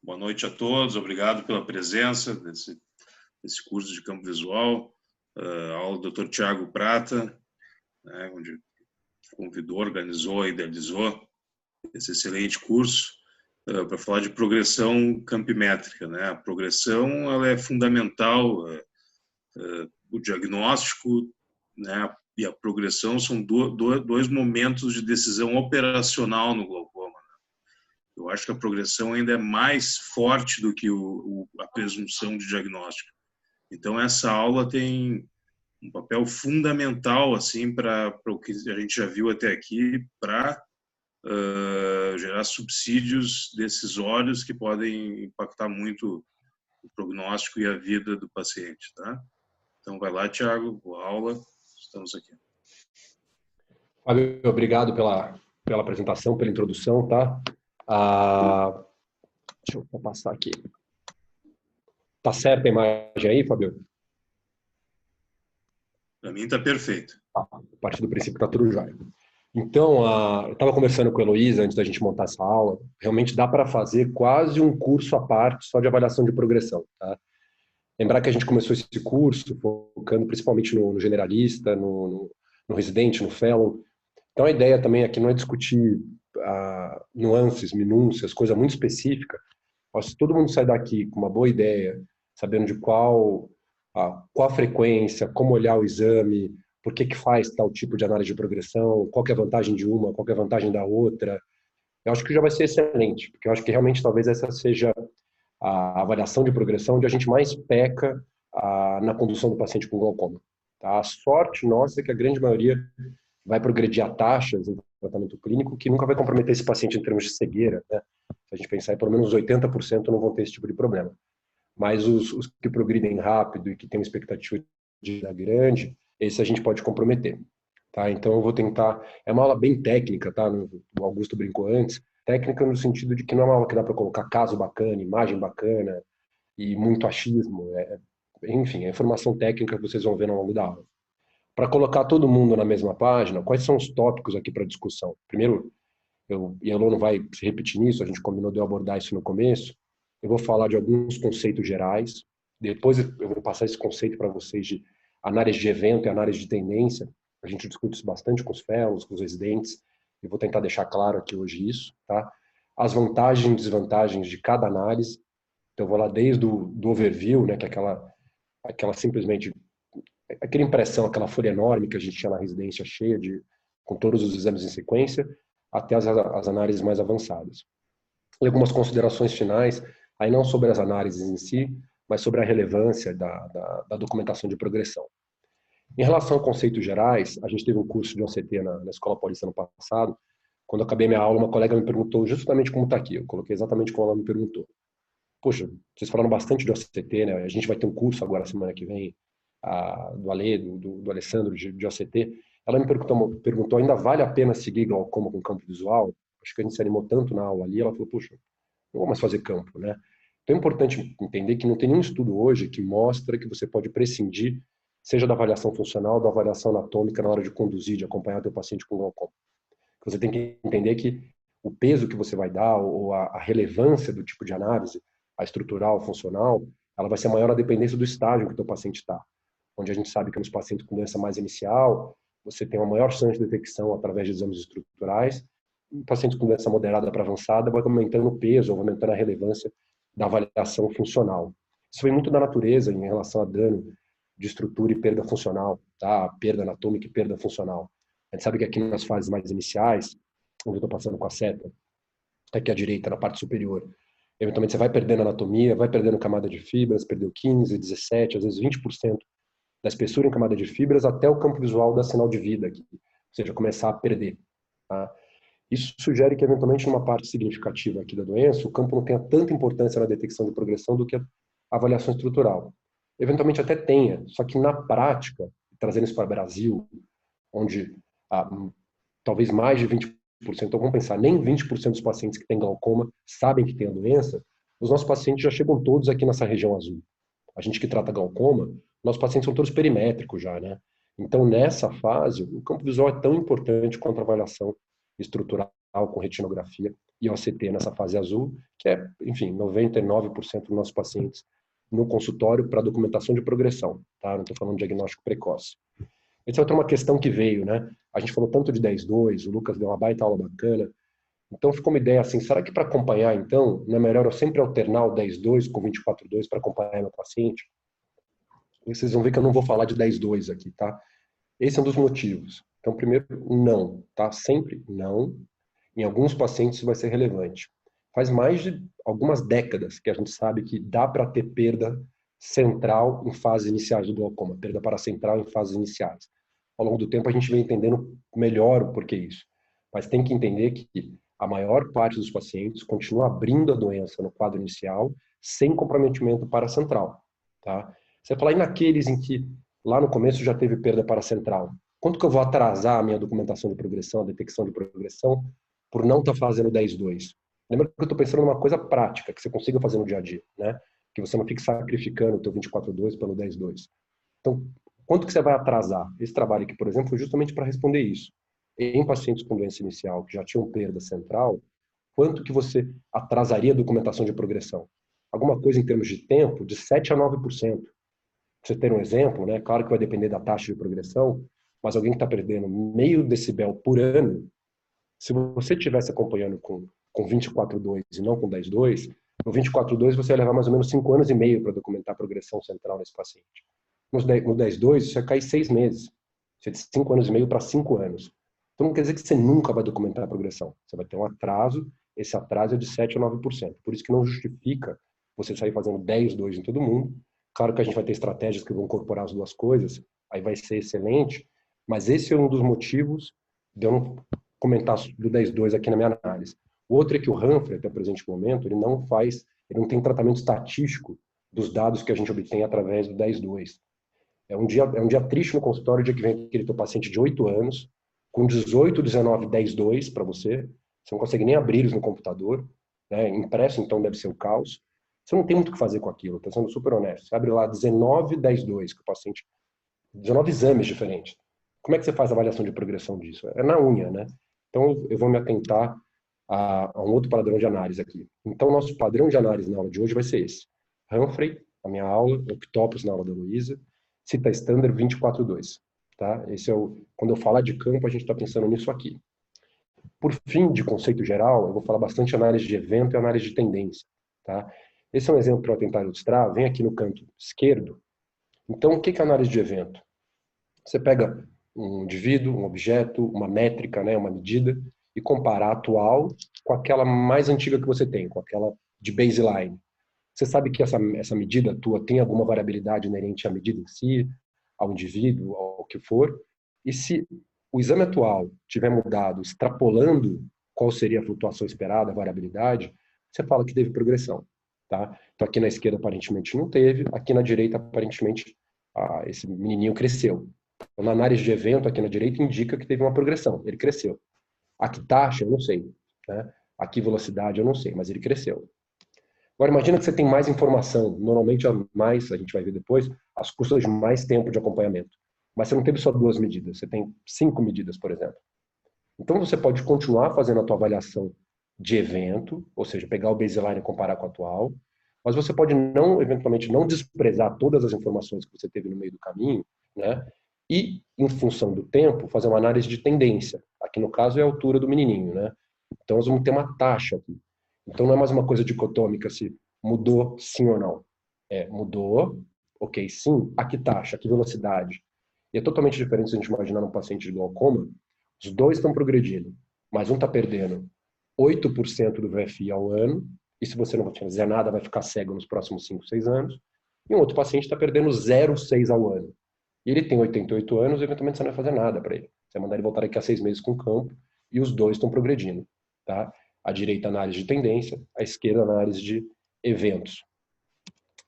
Boa noite a todos, obrigado pela presença desse curso de campo visual, a aula do Dr. Tiago Prata, né, onde convidou, organizou, idealizou esse excelente curso para falar de progressão campimétrica, né? A progressão ela é fundamental, o diagnóstico, né, e a progressão são dois momentos de decisão operacional no glaucoma. Eu acho que a progressão ainda é mais forte do que a presunção de diagnóstico. Então, essa aula tem um papel fundamental assim, para o que a gente já viu até aqui, para gerar subsídios decisórios que podem impactar muito o prognóstico e a vida do paciente. Tá? Então, vai lá, Tiago, boa aula, estamos aqui. Fábio, obrigado pela apresentação, pela introdução, tá? Deixa eu passar aqui. Tá certa a imagem aí, Fábio? Para mim está perfeito. A partir do princípio que tá tudo jóia. Então, eu estava conversando com a Heloísa antes da gente montar essa aula. Realmente dá para fazer quase um curso à parte só de avaliação de progressão, tá? Lembrar que a gente começou esse curso focando principalmente no generalista, no residente, no fellow. Então, a ideia também aqui não é discutir nuances, minúcias, coisa muito específica. Se todo mundo sai daqui com uma boa ideia, sabendo de qual a frequência, como olhar o exame, por que faz tal tipo de análise de progressão, qual que é a vantagem de uma, qual que é a vantagem da outra, eu acho que já vai ser excelente, porque eu acho que realmente talvez essa seja a avaliação de progressão onde a gente mais peca na condução do paciente com glaucoma. Tá? A sorte nossa é que a grande maioria vai progredir a taxas em tratamento clínico que nunca vai comprometer esse paciente em termos de cegueira, né? Se a gente pensar, pelo menos 80% não vão ter esse tipo de problema. Mas os que progridem rápido e que têm uma expectativa de vida grande, esse a gente pode comprometer. Tá? Então eu vou tentar... É uma aula bem técnica, tá? O Augusto brincou antes. Técnica no sentido de que não é uma aula que dá para colocar caso bacana, imagem bacana e muito achismo. Enfim, é informação técnica que vocês vão ver ao longo da aula. Para colocar todo mundo na mesma página, quais são os tópicos aqui para discussão? Primeiro, e a Elô não vai se repetir nisso, a gente combinou de eu abordar isso no começo, eu vou falar de alguns conceitos gerais, depois eu vou passar esse conceito para vocês de análise de evento e análise de tendência, a gente discute isso bastante com os fellows, com os residentes, e vou tentar deixar claro aqui hoje isso, tá? As vantagens e desvantagens de cada análise, então eu vou lá desde do overview, né, que é aquela simplesmente aquela impressão, aquela folha enorme que a gente tinha na residência cheia com todos os exames em sequência, até as análises mais avançadas. E algumas considerações finais, aí não sobre as análises em si, mas sobre a relevância da documentação de progressão. Em relação a conceitos gerais, a gente teve um curso de OCT na Escola Paulista no passado. Quando eu acabei minha aula, uma colega me perguntou justamente como está aqui. Eu coloquei exatamente como ela me perguntou. Poxa, vocês falaram bastante de OCT, né? A gente vai ter um curso agora, semana que vem, do Ale, do Alessandro, de OCT. Ela me perguntou, ainda vale a pena seguir glaucoma com campo visual? Acho que a gente se animou tanto na aula ali, ela falou, puxa, não vou mais fazer campo, né? Então é importante entender que não tem nenhum estudo hoje que mostra que você pode prescindir, seja da avaliação funcional, da avaliação anatômica na hora de conduzir, de acompanhar o teu paciente com glaucoma. Você tem que entender que o peso que você vai dar, ou a relevância do tipo de análise, a estrutural, funcional, ela vai ser maior a dependência do estágio que o teu paciente está. Onde a gente sabe que nos pacientes com doença mais inicial, você tem uma maior chance de detecção através de exames estruturais. Em pacientes com doença moderada para avançada, vai aumentando o peso, vai aumentando a relevância da avaliação funcional. Isso vem muito da natureza em relação a dano de estrutura e perda funcional, tá? Perda anatômica e perda funcional. A gente sabe que aqui nas fases mais iniciais, onde eu estou passando com a seta, aqui à direita, na parte superior, eventualmente você vai perdendo anatomia, vai perdendo camada de fibras, perdeu 15, 17, às vezes 20% da espessura em camada de fibras até o campo visual da sinal de vida aqui, ou seja, começar a perder. Tá? Isso sugere que, eventualmente, numa parte significativa aqui da doença, o campo não tenha tanta importância na detecção de progressão do que a avaliação estrutural. Eventualmente até tenha, só que na prática, trazendo isso para o Brasil, onde talvez mais de 20%, então vamos pensar, nem 20% dos pacientes que têm glaucoma sabem que têm a doença, os nossos pacientes já chegam todos aqui nessa região azul. A gente que trata glaucoma, nossos pacientes são todos perimétricos já, né? Então, nessa fase, o campo visual é tão importante quanto a avaliação estrutural com retinografia e OCT nessa fase azul, que é, enfim, 99% dos nossos pacientes no consultório para documentação de progressão, tá? Não estou falando de diagnóstico precoce. Essa é outra uma questão que veio, né? A gente falou tanto de 10-2, o Lucas deu uma baita aula bacana. Então ficou uma ideia assim, será que para acompanhar, então, não é melhor eu sempre alternar o 10-2 com 24-2 para acompanhar meu paciente? E vocês vão ver que eu não vou falar de 10-2 aqui, tá? Esse é um dos motivos. Então, primeiro, não, tá? Sempre não. Em alguns pacientes isso vai ser relevante. Faz mais de algumas décadas que a gente sabe que dá para ter perda central em fases iniciais do glaucoma, perda paracentral em fases iniciais. Ao longo do tempo a gente vem entendendo melhor o porquê isso. Mas tem que entender que a maior parte dos pacientes continua abrindo a doença no quadro inicial sem comprometimento paracentral, tá? Você vai falar, e naqueles em que lá no começo já teve perda paracentral? Quanto que eu vou atrasar a minha documentação de progressão, a detecção de progressão, por não estar fazendo 10-2? Lembra que eu estou pensando numa coisa prática, que você consiga fazer no dia a dia, né? Que você não fique sacrificando o teu 24-2 pelo 10-2. Então, quanto que você vai atrasar? Esse trabalho aqui, por exemplo, foi justamente para responder isso. Em pacientes com doença inicial, que já tinham perda central, quanto que você atrasaria a documentação de progressão? Alguma coisa em termos de tempo, de 7 a 9%. Pra você ter um exemplo, né? Claro que vai depender da taxa de progressão, mas alguém que está perdendo meio decibel por ano, se você estivesse acompanhando com 24-2 e não com 10-2, no 24-2 você ia levar mais ou menos 5 anos e meio para documentar a progressão central nesse paciente. No 10-2 isso ia cair 6 meses. Você é de 5 anos e meio para 5 anos. Então não quer dizer que você nunca vai documentar a progressão. Você vai ter um atraso, esse atraso é de 7 a 9%. Por isso que não justifica você sair fazendo 10-2 em todo mundo. Claro que a gente vai ter estratégias que vão incorporar as duas coisas, aí vai ser excelente, mas esse é um dos motivos de eu não comentar do 10-2 aqui na minha análise. O outro é que o Humphrey, até o presente momento, ele não tem tratamento estatístico dos dados que a gente obtém através do 10-2. É um dia triste no consultório, o dia que vem aquele teu paciente de 8 anos, com 18, 19, 10-2 para você não consegue nem abrir eles no computador, né? Impresso, então deve ser o caos. Você não tem muito o que fazer com aquilo, estou sendo super honesto. Você abre lá 19, 10-2, que o paciente... 19 exames diferentes. Como é que você faz a avaliação de progressão disso? É na unha, né? Então, eu vou me atentar a um outro padrão de análise aqui. Então, nosso padrão de análise na aula de hoje vai ser esse. Humphrey, a minha aula, Octopus na aula da Luísa, Cita Standard 24-2. Tá? Esse é quando eu falar de campo, a gente está pensando nisso aqui. Por fim, de conceito geral, eu vou falar bastante análise de evento e análise de tendência. Tá? Esse é um exemplo para eu tentar ilustrar. Vem aqui no canto esquerdo. Então, o que é análise de evento? Você pega um indivíduo, um objeto, uma métrica, né, uma medida, e compara a atual com aquela mais antiga que você tem, com aquela de baseline. Você sabe que essa medida tua tem alguma variabilidade inerente à medida em si, ao indivíduo, ao que for, e se o exame atual tiver mudado, extrapolando qual seria a flutuação esperada, a variabilidade, você fala que teve progressão. Tá? Então aqui na esquerda aparentemente não teve, aqui na direita aparentemente esse menininho cresceu. Então, na análise de evento aqui na direita indica que teve uma progressão, ele cresceu. Aqui taxa, eu não sei. Né? Aqui velocidade, eu não sei, mas ele cresceu. Agora, imagina que você tem mais informação. Normalmente, a gente vai ver depois, as custas de mais tempo de acompanhamento. Mas você não teve só 2 medidas, você tem 5 medidas, por exemplo. Então, você pode continuar fazendo a tua avaliação de evento, ou seja, pegar o baseline e comparar com o atual, mas você pode eventualmente, não desprezar todas as informações que você teve no meio do caminho, né? E, em função do tempo, fazer uma análise de tendência. Aqui, no caso, é a altura do menininho, né? Então, nós vamos ter uma taxa aqui. Então, não é mais uma coisa dicotômica se mudou sim ou não. Mudou, ok, sim, a que taxa, a que velocidade. E é totalmente diferente se a gente imaginar um paciente de glaucoma, os dois estão progredindo, mas um está perdendo 8% do VFI ao ano, e se você não fizer nada, vai ficar cego nos próximos 5, 6 anos, e um outro paciente está perdendo 0,6 ao ano. E ele tem 88 anos, e eventualmente você não vai fazer nada para ele. Você vai mandar ele voltar daqui a 6 meses com o campo, e os dois estão progredindo. Tá? A direita, análise de tendência, a esquerda, análise de eventos.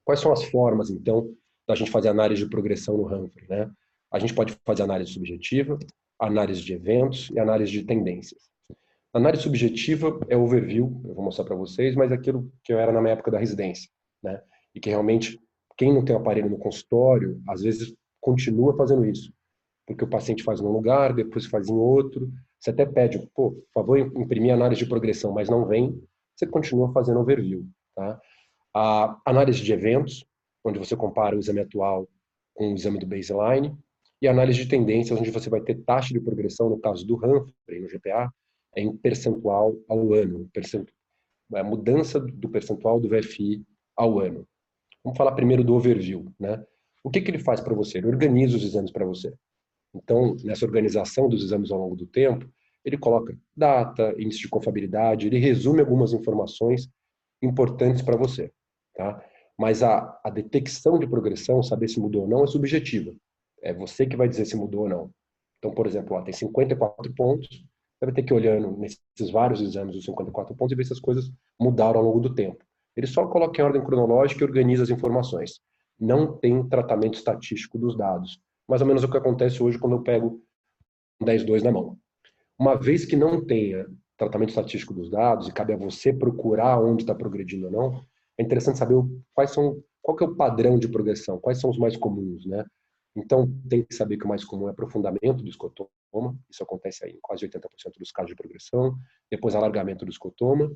Quais são as formas, então, da gente fazer análise de progressão no Humphrey, né? A gente pode fazer análise subjetiva, análise de eventos e análise de tendências. A análise subjetiva é overview, eu vou mostrar para vocês, mas é aquilo que eu era na minha época da residência, né? E que realmente, quem não tem aparelho no consultório, às vezes continua fazendo isso. Porque o paciente faz num lugar, depois faz em outro, você até pede, pô, por favor, imprimir análise de progressão, mas não vem, você continua fazendo overview, tá? A análise de eventos, onde você compara o exame atual com o exame do baseline, e a análise de tendências, onde você vai ter taxa de progressão, no caso do Humphrey, no GPA, em percentual ao ano, a mudança do percentual do VFI ao ano. Vamos falar primeiro do overview, né? O que ele faz para você? Ele organiza os exames para você. Então, nessa organização dos exames ao longo do tempo, ele coloca data, índice de confiabilidade, ele resume algumas informações importantes para você, tá? Mas a detecção de progressão, saber se mudou ou não, é subjetiva. É você que vai dizer se mudou ou não. Então, por exemplo, tem 54 pontos, você vai ter que ir olhando nesses vários exames os 54 pontos e ver se as coisas mudaram ao longo do tempo. Ele só coloca em ordem cronológica e organiza as informações. Não tem tratamento estatístico dos dados. Mais ou menos o que acontece hoje quando eu pego um 10-2 na mão. Uma vez que não tenha tratamento estatístico dos dados e cabe a você procurar onde está progredindo ou não, é interessante saber qual que é o padrão de progressão, quais são os mais comuns, né? Então, tem que saber que o mais comum é aprofundamento do escotoma, isso acontece aí em quase 80% dos casos de progressão, depois alargamento do escotoma,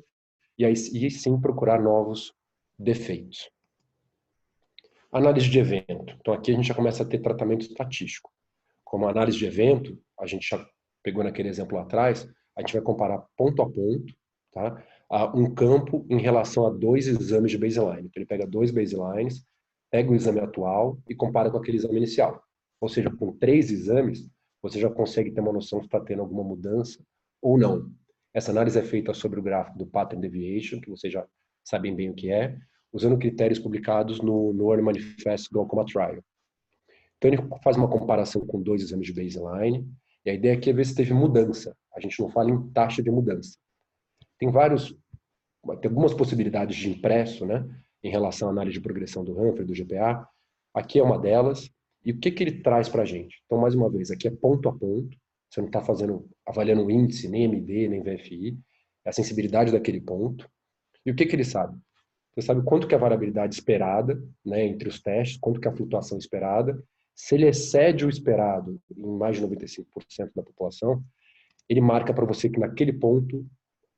e sim procurar novos defeitos. Análise de evento. Então, aqui a gente já começa a ter tratamento estatístico. Como análise de evento, a gente já pegou naquele exemplo lá atrás, a gente vai comparar ponto a ponto, tá? Um campo em relação a 2 exames de baseline. Então, ele pega 2 baselines, pega o exame atual e compara com aquele exame inicial. Ou seja, com 3 exames, você já consegue ter uma noção se está tendo alguma mudança ou não. Essa análise é feita sobre o gráfico do Pattern Deviation, que vocês já sabem bem o que é, usando critérios publicados no World Manifest Glaucoma Trial. Então, ele faz uma comparação com 2 exames de baseline, e a ideia aqui é ver se teve mudança. A gente não fala em taxa de mudança. Tem algumas possibilidades de impresso, né, em relação à análise de progressão do Humphrey, do GPA. Aqui é uma delas. E o que ele traz para a gente? Então, mais uma vez, aqui é ponto a ponto. Você não está avaliando o índice, nem MD, nem VFI. É a sensibilidade daquele ponto. E o que ele sabe? Você sabe quanto que é a variabilidade esperada, né, entre os testes, quanto que é a flutuação esperada. Se ele excede o esperado em mais de 95% da população, ele marca para você que naquele ponto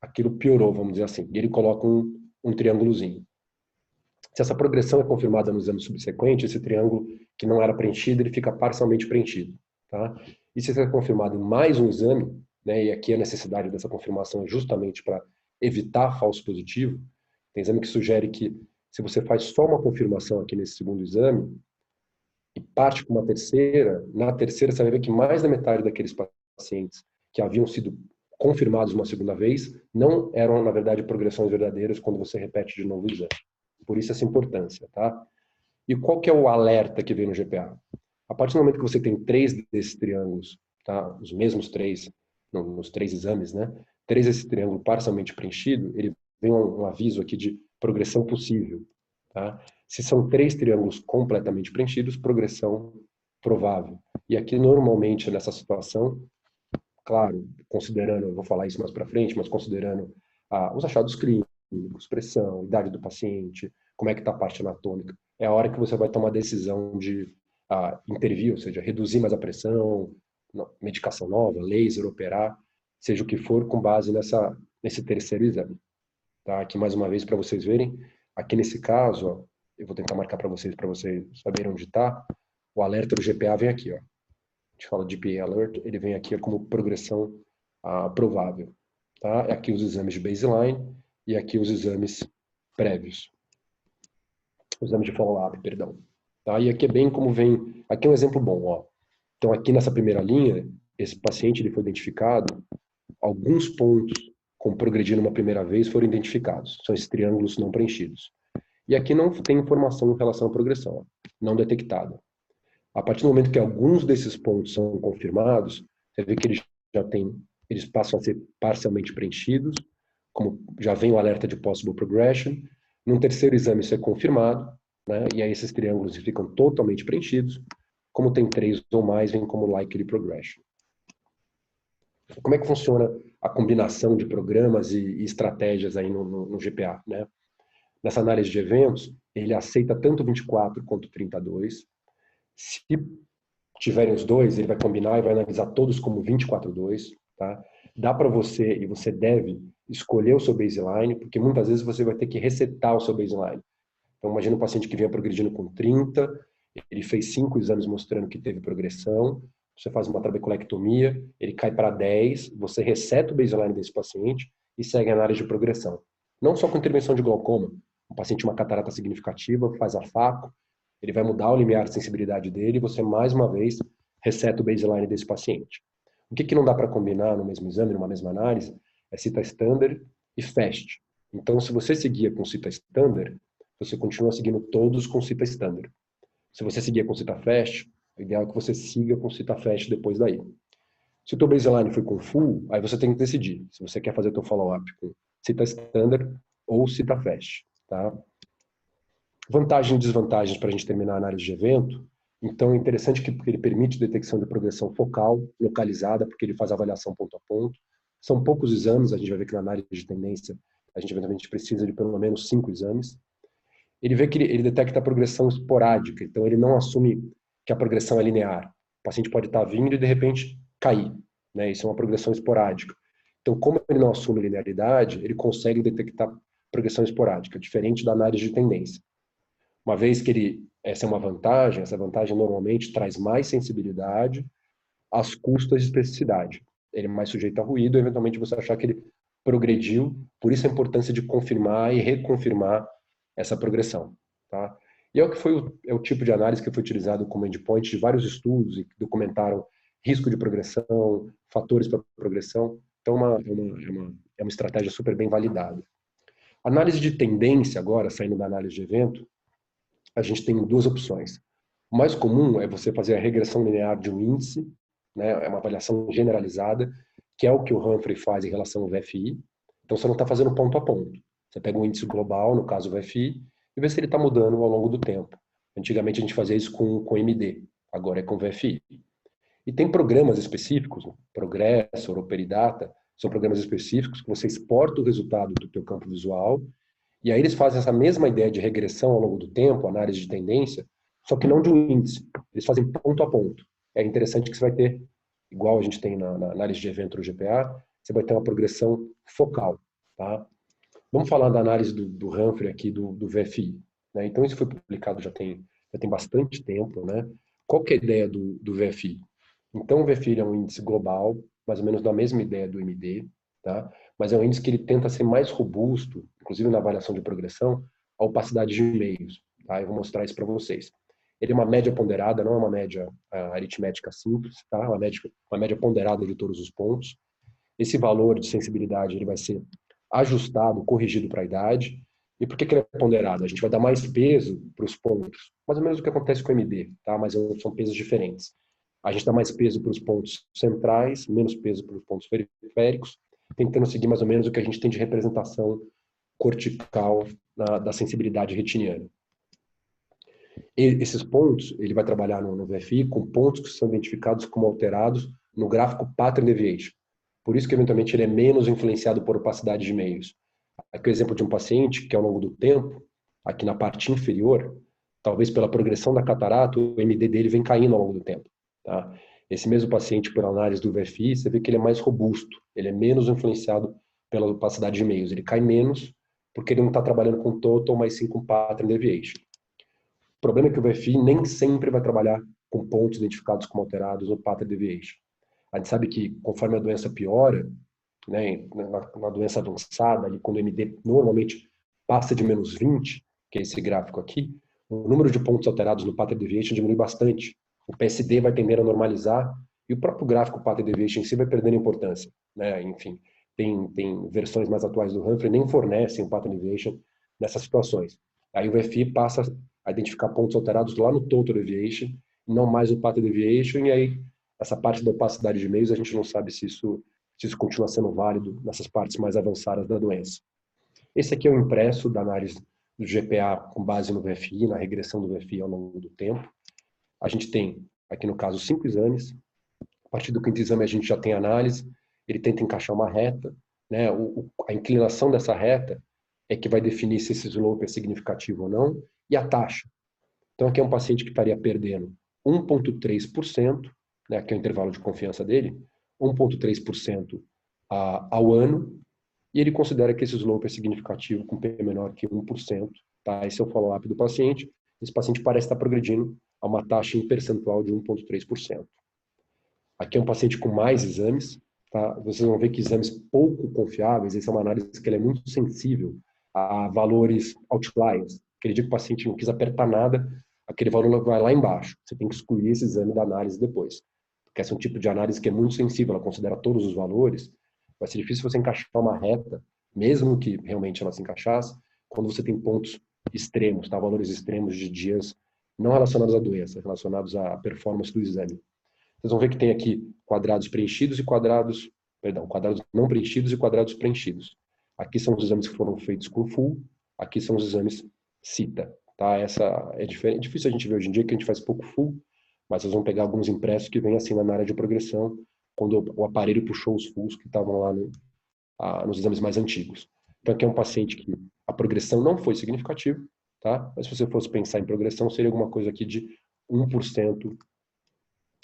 aquilo piorou, vamos dizer assim. E ele coloca um triângulozinho. Se essa progressão é confirmada no exame subsequente, esse triângulo que não era preenchido, ele fica parcialmente preenchido. Tá? E se isso é confirmado em mais um exame, né, e aqui a necessidade dessa confirmação é justamente para evitar falso positivo, tem exame que sugere que se você faz só uma confirmação aqui nesse segundo exame, e parte com uma terceira, na terceira você vai ver que mais da metade daqueles pacientes que haviam sido confirmados uma segunda vez não eram, na verdade, progressões verdadeiras quando você repete de novo o exame. Por isso essa importância, tá? E qual que é o alerta que vem no GPA? A partir do momento que você tem 3 desses triângulos, tá? Os mesmos 3, nos 3 exames, né? 3 desse triângulo parcialmente preenchido, ele vem um aviso aqui de progressão possível, tá? Se são 3 triângulos completamente preenchidos, progressão provável. E aqui, normalmente, nessa situação, claro, considerando, eu vou falar isso mais para frente, mas considerando os achados clínicos, pressão, idade do paciente, como é que está a parte anatômica, é a hora que você vai tomar a decisão de intervir, ou seja, reduzir mais a pressão, medicação nova, laser, operar, seja o que for, com base nesse terceiro exame. Tá? Aqui, mais uma vez, para vocês verem, aqui nesse caso, ó, eu vou tentar marcar para vocês saberem onde está, o alerta do GPA vem aqui, ó. A gente fala de GPA Alert, ele vem aqui como progressão provável. Tá? Aqui os exames de baseline e aqui os exames prévios. Os exames de follow-up, perdão. Tá? E aqui é bem como vem... Aqui é um exemplo bom. Ó. Então, aqui nessa primeira linha, esse paciente ele foi identificado, alguns pontos com progredindo uma primeira vez foram identificados. São esses triângulos não preenchidos. E aqui não tem informação em relação à progressão, ó, não detectada. A partir do momento que alguns desses pontos são confirmados, você vê que eles passam a ser parcialmente preenchidos, como já vem o alerta de possible progression. Num terceiro exame isso é confirmado, né? E aí esses triângulos ficam totalmente preenchidos. Como tem 3 ou mais, vem como likely progression. Como é que funciona a combinação de programas e estratégias aí no GPA, né? Nessa análise de eventos, ele aceita tanto 24 quanto 32. Se tiverem os dois, ele vai combinar e vai analisar todos como 24-2. tá? Dá para você, e você deve, escolher o seu baseline, porque muitas vezes você vai ter que resetar o seu baseline. Então, imagina um paciente que vinha progredindo com 30, ele fez 5 exames mostrando que teve progressão, você faz uma trabeculectomia, ele cai para 10, você reseta o baseline desse paciente e segue a análise de progressão. Não só com intervenção de glaucoma, um paciente com uma catarata significativa, faz a FACO, ele vai mudar o limiar de sensibilidade dele e você, mais uma vez, reseta o baseline desse paciente. O que não dá para combinar no mesmo exame, numa mesma análise, é CITA Standard e FAST. Então, se você seguia com CITA Standard, você continua seguindo todos com CITA Standard. Se você seguir com CITA FAST, o ideal é que você siga com CITA FAST depois daí. Se o teu baseline foi com full, aí você tem que decidir se você quer fazer o teu follow-up com CITA Standard ou CITA FAST, tá? Vantagens e desvantagens para a gente terminar a análise de evento. Então, é interessante que ele permite detecção de progressão focal, localizada, porque ele faz avaliação ponto a ponto. São poucos exames, a gente vai ver que na análise de tendência, a gente eventualmente precisa de pelo menos 5 exames. Ele vê que ele detecta a progressão esporádica, então ele não assume que a progressão é linear. O paciente pode estar vindo e, de repente, cair, né? Isso é uma progressão esporádica. Então, como ele não assume linearidade, ele consegue detectar progressão esporádica, diferente da análise de tendência. Uma vez que essa é uma vantagem, essa vantagem normalmente traz mais sensibilidade às custas de especificidade. Ele é mais sujeito a ruído, e eventualmente você achar que ele progrediu, por isso a importância de confirmar e reconfirmar essa progressão, tá? E é o tipo de análise que foi utilizado como endpoint de vários estudos e que documentaram risco de progressão, fatores para progressão. Então, é uma estratégia super bem validada. Análise de tendência, agora, saindo da análise de evento, a gente tem duas opções. O mais comum é você fazer a regressão linear de um índice, né? É uma avaliação generalizada, que é o que o Humphrey faz em relação ao VFI. Então, você não está fazendo ponto a ponto. Você pega um índice global, no caso o VFI, e vê se ele está mudando ao longo do tempo. Antigamente a gente fazia isso com MD, agora é com VFI. E tem programas específicos, Progresso, Europeridata, são programas específicos que você exporta o resultado do teu campo visual, e aí eles fazem essa mesma ideia de regressão ao longo do tempo, análise de tendência, só que não de um índice. Eles fazem ponto a ponto. É interessante que você vai ter, igual a gente tem na análise de evento do GPA, você vai ter uma progressão focal, tá? Vamos falar da análise do Humphrey aqui, do VFI. Né? Então, isso foi publicado já tem bastante tempo. Né? Qual que é a ideia do VFI? Então, o VFI é um índice global, mais ou menos da mesma ideia do MD, tá? Mas é um índice que ele tenta ser mais robusto, inclusive na avaliação de progressão, a opacidade de meios. Tá? Eu vou mostrar isso para vocês. Ele é uma média ponderada, não é uma média aritmética simples, tá? Uma média ponderada de todos os pontos. Esse valor de sensibilidade ele vai ser ajustado, corrigido para a idade. E por que ele é ponderado? A gente vai dar mais peso para os pontos, mais ou menos o que acontece com o MD, tá? Mas são pesos diferentes. A gente dá mais peso para os pontos centrais, menos peso para os pontos periféricos, tentando seguir mais ou menos o que a gente tem de representação cortical da sensibilidade retiniana. E esses pontos, ele vai trabalhar no VFI com pontos que são identificados como alterados no gráfico Pattern Deviation. Por isso que, eventualmente, ele é menos influenciado por opacidade de meios. Aqui é o exemplo de um paciente que, ao longo do tempo, aqui na parte inferior, talvez pela progressão da catarata, o MD dele vem caindo ao longo do tempo. Tá? Esse mesmo paciente, por análise do VFI, você vê que ele é mais robusto, ele é menos influenciado pela opacidade de meios, ele cai menos porque ele não está trabalhando com total, mas sim com pattern deviation. O problema é que o VFI nem sempre vai trabalhar com pontos identificados como alterados no pattern deviation. A gente sabe que conforme a doença piora, né, na doença avançada, ali, quando o MD normalmente passa de menos 20, que é esse gráfico aqui, o número de pontos alterados no pattern deviation diminui bastante. O PSD vai tender a normalizar e o próprio gráfico pattern deviation em si vai perdendo importância. Né? Enfim, tem versões mais atuais do Humphrey nem fornecem o pattern deviation nessas situações. Aí o VFI passa a identificar pontos alterados lá no total deviation, não mais no pattern deviation, e aí essa parte da opacidade de meios a gente não sabe se isso continua sendo válido nessas partes mais avançadas da doença. Esse aqui é o impresso da análise do GPA com base no VFI, na regressão do VFI ao longo do tempo. A gente tem, aqui no caso, 5 exames. A partir do quinto exame a gente já tem análise. Ele tenta encaixar uma reta. Né? A inclinação dessa reta é que vai definir se esse slope é significativo ou não. E a taxa. Então, aqui é um paciente que estaria perdendo 1,3%, né, que é o intervalo de confiança dele, 1,3% ao ano, e ele considera que esse slope é significativo com P menor que 1%. Tá? Esse é o follow-up do paciente. Esse paciente parece estar progredindo a uma taxa em percentual de 1,3%. Aqui é um paciente com mais exames. Tá? Vocês vão ver que exames pouco confiáveis, essa é uma análise que ela é muito sensível a valores outliers. Aquele dia que o paciente não quis apertar nada, aquele valor vai lá embaixo. Você tem que excluir esse exame da análise depois. Porque esse é um tipo de análise que é muito sensível, ela considera todos os valores. Vai ser difícil você encaixar uma reta, mesmo que realmente ela se encaixasse, quando você tem pontos extremos, tá? Valores extremos de dias não relacionados à doença, relacionados à performance do exame. Vocês vão ver que tem aqui quadrados preenchidos e quadrados não preenchidos e quadrados preenchidos. Aqui são os exames que foram feitos com full, aqui são os exames CITA. Tá? Essa é diferente, difícil a gente ver hoje em dia, que a gente faz pouco full, mas vocês vão pegar alguns impressos que vêm assim na área de progressão, quando o aparelho puxou os fulls que estavam lá nos exames mais antigos. Então aqui é um paciente que a progressão não foi significativa, tá? Mas se você fosse pensar em progressão, seria alguma coisa aqui de 1%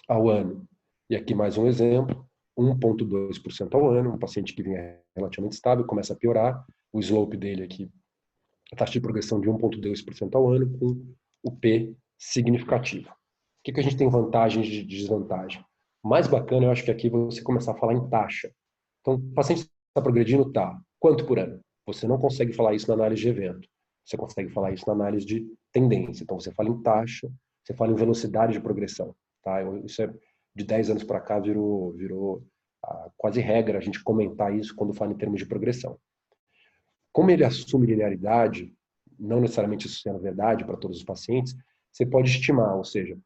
ao ano. E aqui mais um exemplo, 1,2% ao ano, um paciente que vinha relativamente estável, começa a piorar, o slope dele aqui, a taxa de progressão de 1,2% ao ano, com o P significativo. O que a gente tem vantagens e desvantagem? O mais bacana, eu acho que aqui você começar a falar em taxa. Então, o paciente está progredindo, tá. Quanto por ano? Você não consegue falar isso na análise de evento. Você consegue falar isso na análise de tendência. Então, você fala em taxa, você fala em velocidade de progressão. Tá? Isso é de 10 anos para cá virou quase regra a gente comentar isso quando fala em termos de progressão. Como ele assume linearidade, não necessariamente isso sendo verdade para todos os pacientes, você pode estimar, ou seja,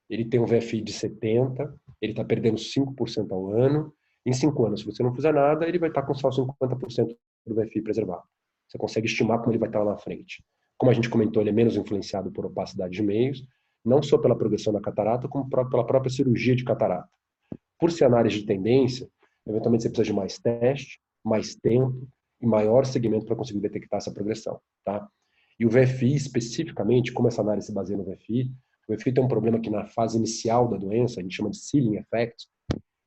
ele tem um VFI de 70, ele está perdendo 5% ao ano, em 5 anos, se você não fizer nada, ele vai estar com só 50% do VFI preservado. Você consegue estimar como ele vai estar lá na frente. Como a gente comentou, ele é menos influenciado por opacidade de meios, não só pela progressão da catarata, como pela própria cirurgia de catarata. Por ser análise de tendência, eventualmente você precisa de mais teste, mais tempo e maior segmento para conseguir detectar essa progressão. Tá? E o VFI, especificamente, como essa análise se baseia no VFI, o VFI tem um problema que na fase inicial da doença, a gente chama de ceiling effect,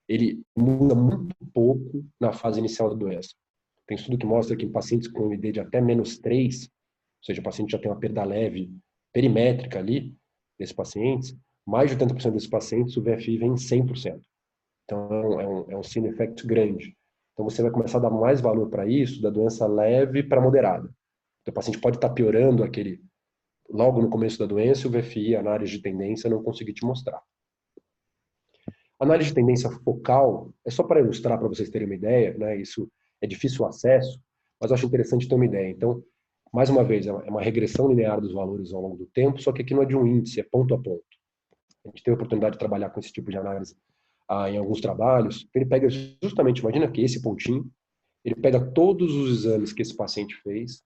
ele muda muito pouco na fase inicial da doença. Tem estudo que mostra que em pacientes com ID de até -3, ou seja, o paciente já tem uma perda leve perimétrica ali, desses pacientes, mais de 80% desses pacientes o VFI vem em 100%. Então é um ceiling effect grande. Então você vai começar a dar mais valor para isso, da doença leve para moderada. Então o paciente pode estar piorando logo no começo da doença, o VFI, a análise de tendência, não conseguir te mostrar. Análise de tendência focal é só para ilustrar, para vocês terem uma ideia, né? Isso é difícil o acesso, mas eu acho interessante ter uma ideia. Então, mais uma vez, é uma regressão linear dos valores ao longo do tempo, só que aqui não é de um índice, é ponto a ponto. A gente tem a oportunidade de trabalhar com esse tipo de análise em alguns trabalhos. Ele pega justamente, imagina que esse pontinho, ele pega todos os exames que esse paciente fez,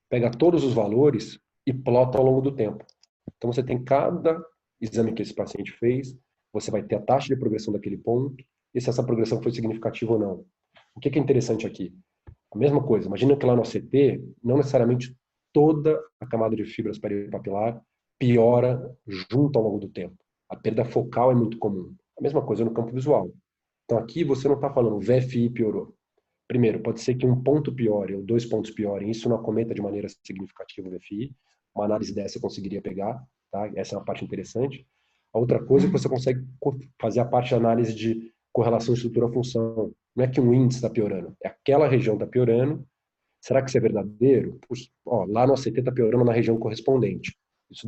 pega todos os valores e plota ao longo do tempo. Então, você tem cada exame que esse paciente fez, você vai ter a taxa de progressão daquele ponto e se essa progressão foi significativa ou não. O que é interessante aqui? A mesma coisa, imagina que lá no ACT, não necessariamente toda a camada de fibras peripapilar piora junto ao longo do tempo. A perda focal é muito comum. A mesma coisa no campo visual. Então aqui você não está falando o VFI piorou. Primeiro, pode ser que um ponto piore ou 2 pontos piorem, isso não acometa de maneira significativa o VFI. Uma análise dessa eu conseguiria pegar, tá? Essa é uma parte interessante. A outra coisa é que você consegue fazer a parte de análise de correlação estrutura-função. Não é que um índice está piorando, é aquela região está piorando. Será que isso é verdadeiro? Puxa, lá no ACT está piorando na região correspondente. Isso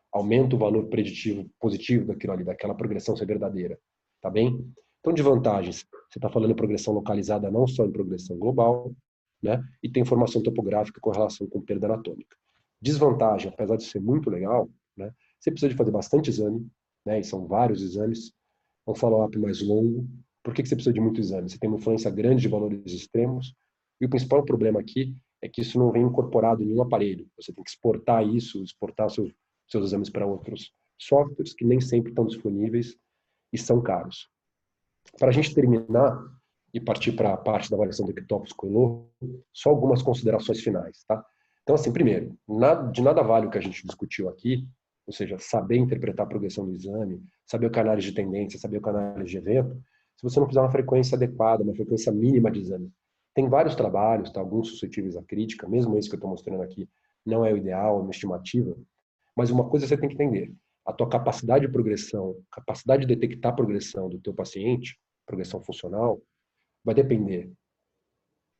aumenta o valor preditivo positivo daquilo ali, daquela progressão ser verdadeira. Tá bem? Então, de vantagens, você está falando em progressão localizada, não só em progressão global, né? E tem informação topográfica com relação com perda anatômica. Desvantagem, apesar de ser muito legal, né? Você precisa de fazer bastante exame, né? E são vários exames, um follow-up mais longo. Por que você precisa de muito exame? Você tem uma influência grande de valores extremos, e o principal problema aqui é que isso não vem incorporado em nenhum aparelho. Você tem que exportar seus exames para outros softwares que nem sempre estão disponíveis e são caros. Para a gente terminar e partir para a parte da avaliação do Ectopus Coelho, só algumas considerações finais, tá? Então, assim, primeiro, de nada vale o que a gente discutiu aqui, ou seja, saber interpretar a progressão do exame, saber o que é análise de tendência, saber o que é análise de evento, se você não fizer uma frequência adequada, uma frequência mínima de exame. Tem vários trabalhos, tá? Alguns suscetíveis à crítica, mesmo esse que eu estou mostrando aqui não é o ideal, é uma estimativa, mas uma coisa você tem que entender, a tua capacidade de progressão, capacidade de detectar a progressão do teu paciente, progressão funcional, vai depender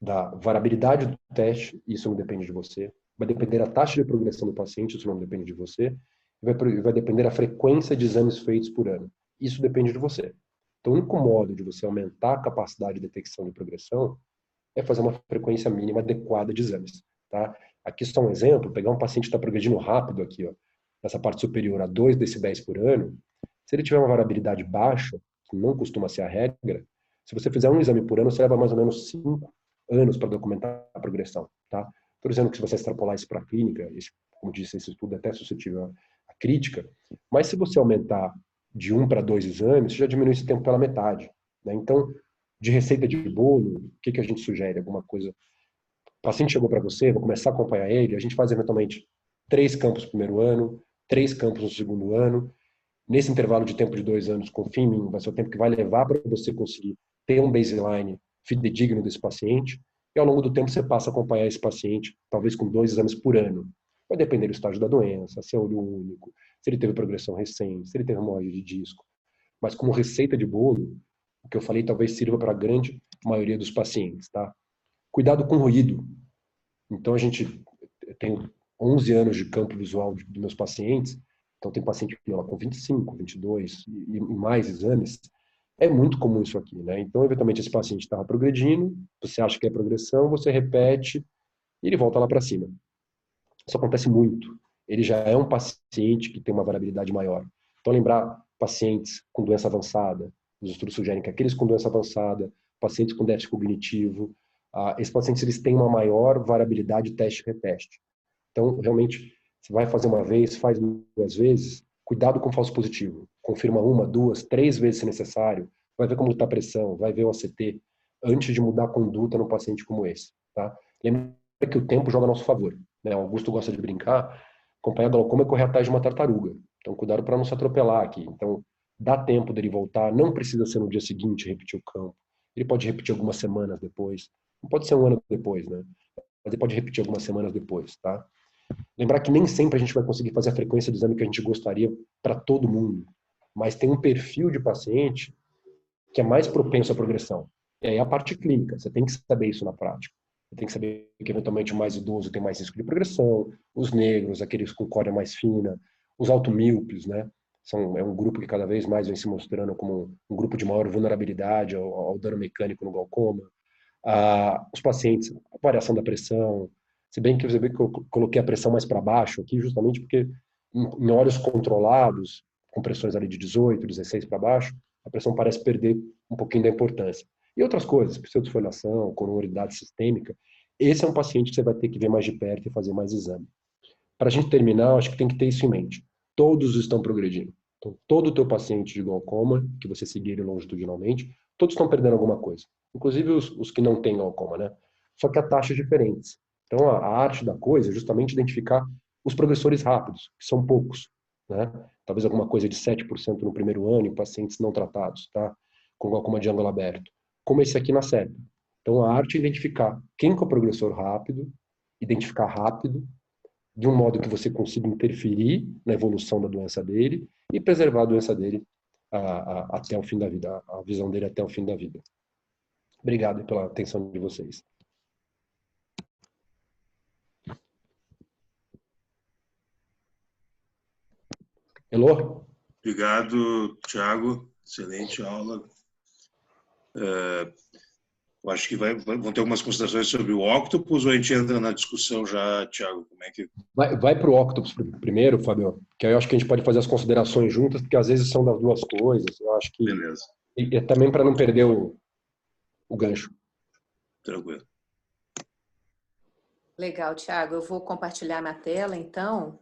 da variabilidade do teste, isso não depende de você, vai depender da taxa de progressão do paciente, isso não depende de você, e vai depender da frequência de exames feitos por ano, isso depende de você. Então, o único modo de você aumentar a capacidade de detecção de progressão é fazer uma frequência mínima adequada de exames, tá? Aqui só um exemplo, pegar um paciente que está progredindo rápido aqui, ó, nessa parte superior a 2 decibéis por ano, se ele tiver uma variabilidade baixa, que não costuma ser a regra, se você fizer um exame por ano, você leva mais ou menos 5 anos para documentar a progressão, tá? Estou dizendo que se você extrapolar isso para a clínica, como disse, esse estudo é até suscetível à crítica, mas se você aumentar de 1 para 2 exames, você já diminui esse tempo pela metade, né? Então, de receita de bolo, o que a gente sugere? Alguma coisa. O paciente chegou para você, vou começar a acompanhar ele, a gente faz eventualmente 3 campos no primeiro ano, 3 campos no segundo ano. Nesse intervalo de tempo de 2 anos, confia em mim, vai ser o tempo que vai levar para você conseguir ter um baseline fidedigno desse paciente. E ao longo do tempo você passa a acompanhar esse paciente, talvez com 2 exames por ano. Vai depender do estágio da doença, se é olho único, se ele teve progressão recente, se ele teve hemorragia de disco. Mas como receita de bolo, o que eu falei talvez sirva para a grande maioria dos pacientes, tá? Cuidado com ruído. Então, eu tenho 11 anos de campo visual dos meus pacientes, então tem paciente com 25, 22 e mais exames. É muito comum isso aqui, né? Então, eventualmente, esse paciente estava progredindo, você acha que é progressão, você repete e ele volta lá para cima. Isso acontece muito. Ele já é um paciente que tem uma variabilidade maior. Então, lembrar pacientes com doença avançada, os estudos sugerem que aqueles com doença avançada, pacientes com déficit cognitivo, esses pacientes eles têm uma maior variabilidade teste-reteste. Então, realmente, você vai fazer uma vez, faz 2 vezes, cuidado com o falso positivo. Confirma 1, 2, 3 vezes se necessário, vai ver como está a pressão, vai ver o ACT, antes de mudar a conduta num paciente como esse. Tá? Lembra que o tempo joga a nosso favor. Né? O Augusto gosta de brincar, acompanhar glaucoma é correr atrás de uma tartaruga. Então, cuidado para não se atropelar aqui. Então, dá tempo dele voltar, não precisa ser no dia seguinte repetir o campo. Ele pode repetir algumas semanas depois. Não pode ser um ano depois, né? Mas ele pode repetir algumas semanas depois, tá? Lembrar que nem sempre a gente vai conseguir fazer a frequência do exame que a gente gostaria para todo mundo, mas tem um perfil de paciente que é mais propenso à progressão. E aí a parte clínica, você tem que saber isso na prática. Você tem que saber que eventualmente o mais idoso tem mais risco de progressão, os negros, aqueles com córnea mais fina, os automíopes, né? É um grupo que cada vez mais vem se mostrando como um grupo de maior vulnerabilidade ao dano mecânico no glaucoma. Os pacientes, a variação da pressão, se bem que você vê que eu coloquei a pressão mais para baixo aqui, justamente porque em olhos controlados, com pressões ali de 18, 16 para baixo, a pressão parece perder um pouquinho da importância. E outras coisas, pseudodisfoliação, coronariedade sistêmica, esse é um paciente que você vai ter que ver mais de perto e fazer mais exame. Para a gente terminar, acho que tem que ter isso em mente. Todos estão progredindo. Então, todo o teu paciente de glaucoma, que você seguir longitudinalmente, todos estão perdendo alguma coisa. Inclusive os que não têm glaucoma, né? Só que a taxas diferentes. Então, a arte da coisa é justamente identificar os progressores rápidos, que são poucos, né? Talvez alguma coisa de 7% no primeiro ano em pacientes não tratados, tá? Com glaucoma de ângulo aberto. Como esse aqui na CEP. Então, a arte é identificar quem que é o progressor rápido, identificar rápido, de um modo que você consiga interferir na evolução da doença dele e preservar a doença dele até o fim da vida, a visão dele até o fim da vida. Obrigado pela atenção de vocês. Elô? Obrigado, Thiago. Excelente aula. Eu acho que vão ter algumas considerações sobre o Octopus ou a gente entra na discussão já, Thiago? Como é que... Vai para o Octopus primeiro, Fábio, que aí eu acho que a gente pode fazer as considerações juntas, porque às vezes são das duas coisas. Eu acho que... Beleza. E também para não perder o gancho. Tranquilo. Legal, Thiago. Eu vou compartilhar na tela, então.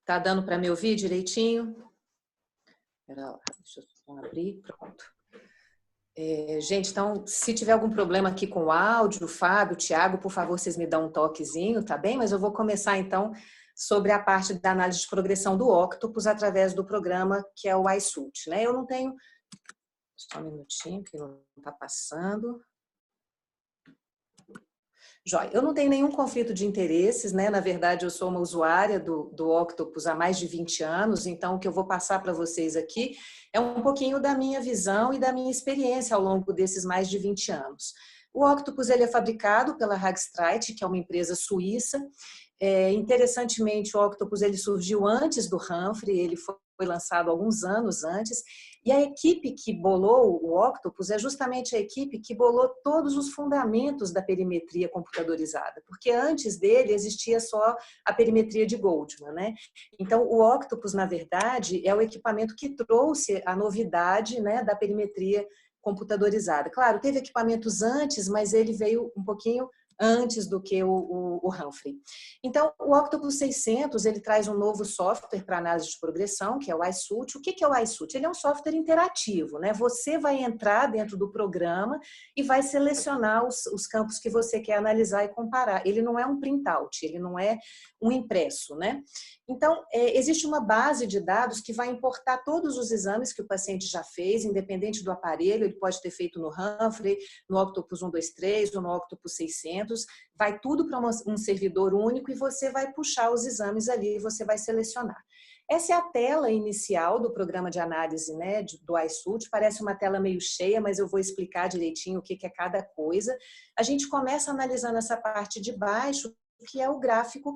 Tá dando para me ouvir direitinho? Espera lá, deixa eu só abrir. Pronto. Gente, então, se tiver algum problema aqui com o áudio, Fábio, Thiago, por favor, vocês me dão um toquezinho, tá bem? Mas eu vou começar, então, sobre a parte da análise de progressão do Octopus através do programa que é o iSult, né? Eu não tenho Só um minutinho, que não está passando. Joia, eu não tenho nenhum conflito de interesses, né? Na verdade, eu sou uma usuária do Octopus há mais de 20 anos, então o que eu vou passar para vocês aqui é um pouquinho da minha visão e da minha experiência ao longo desses mais de 20 anos. O Octopus ele é fabricado pela Hagstreit, que é uma empresa suíça. Interessantemente, o Octopus ele surgiu antes do Humphrey, ele foi lançado alguns anos antes, e a equipe que bolou o Octopus é justamente a equipe que bolou todos os fundamentos da perimetria computadorizada, porque antes dele existia só a perimetria de Goldman, né? Então, o Octopus, na verdade, é o equipamento que trouxe a novidade, né, da perimetria computadorizada. Claro, teve equipamentos antes, mas ele veio um pouquinho antes do que o Humphrey. Então, o Octopus 600, ele traz um novo software para análise de progressão, que é o iSUIT. O que é o iSUIT? Ele é um software interativo, né? Você vai entrar dentro do programa e vai selecionar os campos que você quer analisar e comparar. Ele não é um printout, ele não é um impresso, né? Então, existe uma base de dados que vai importar todos os exames que o paciente já fez, independente do aparelho, ele pode ter feito no Humphrey, no Octopus 123 ou no Octopus 600, vai tudo para um servidor único e você vai puxar os exames ali e você vai selecionar. Essa é a tela inicial do programa de análise, né, do iSUIT. Parece uma tela meio cheia, mas eu vou explicar direitinho o que é cada coisa. A gente começa analisando essa parte de baixo, que é o gráfico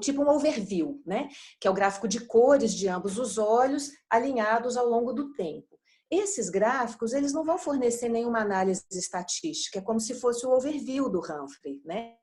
tipo um overview, né? Que é o gráfico de cores de ambos os olhos alinhados ao longo do tempo. Esses gráficos, eles não vão fornecer nenhuma análise estatística, é como se fosse o overview do Humphrey, né?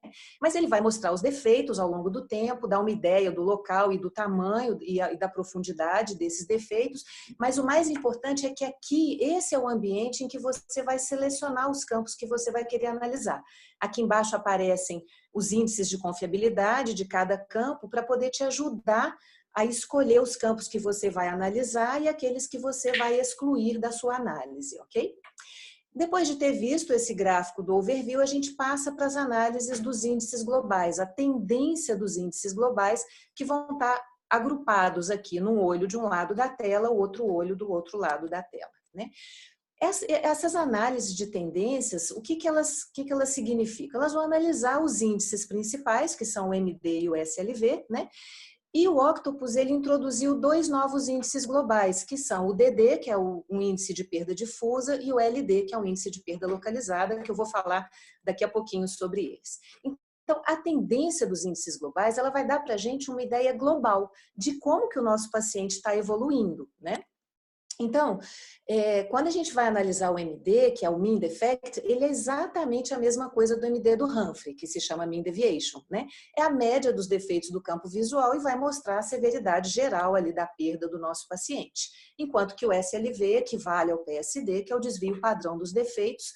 Mas ele vai mostrar os defeitos ao longo do tempo, dar uma ideia do local e do tamanho e da profundidade desses defeitos, mas o mais importante é que aqui, esse é o ambiente em que você vai selecionar os campos que você vai querer analisar. Aqui embaixo aparecem os índices de confiabilidade de cada campo para poder te ajudar a escolher os campos que você vai analisar e aqueles que você vai excluir da sua análise, ok? Depois de ter visto esse gráfico do overview, a gente passa para as análises dos índices globais, a tendência dos índices globais que vão estar agrupados aqui num olho de um lado da tela, o outro olho do outro lado da tela, né? Essas análises de tendências, o que elas significam? Elas vão analisar os índices principais, que são o MD e o SLV, né? E o Octopus, ele introduziu dois novos índices globais, que são o DD, que é um índice de perda difusa, e o LD, que é um índice de perda localizada, que eu vou falar daqui a pouquinho sobre eles. Então, a tendência dos índices globais, ela vai dar para a gente uma ideia global de como que o nosso paciente está evoluindo, né? Então, quando a gente vai analisar o MD, que é o Mean Defect, ele é exatamente a mesma coisa do MD do Humphrey, que se chama Mean Deviation, né? É a média dos defeitos do campo visual e vai mostrar a severidade geral ali da perda do nosso paciente. Enquanto que o SLV equivale ao PSD, que é o desvio padrão dos defeitos,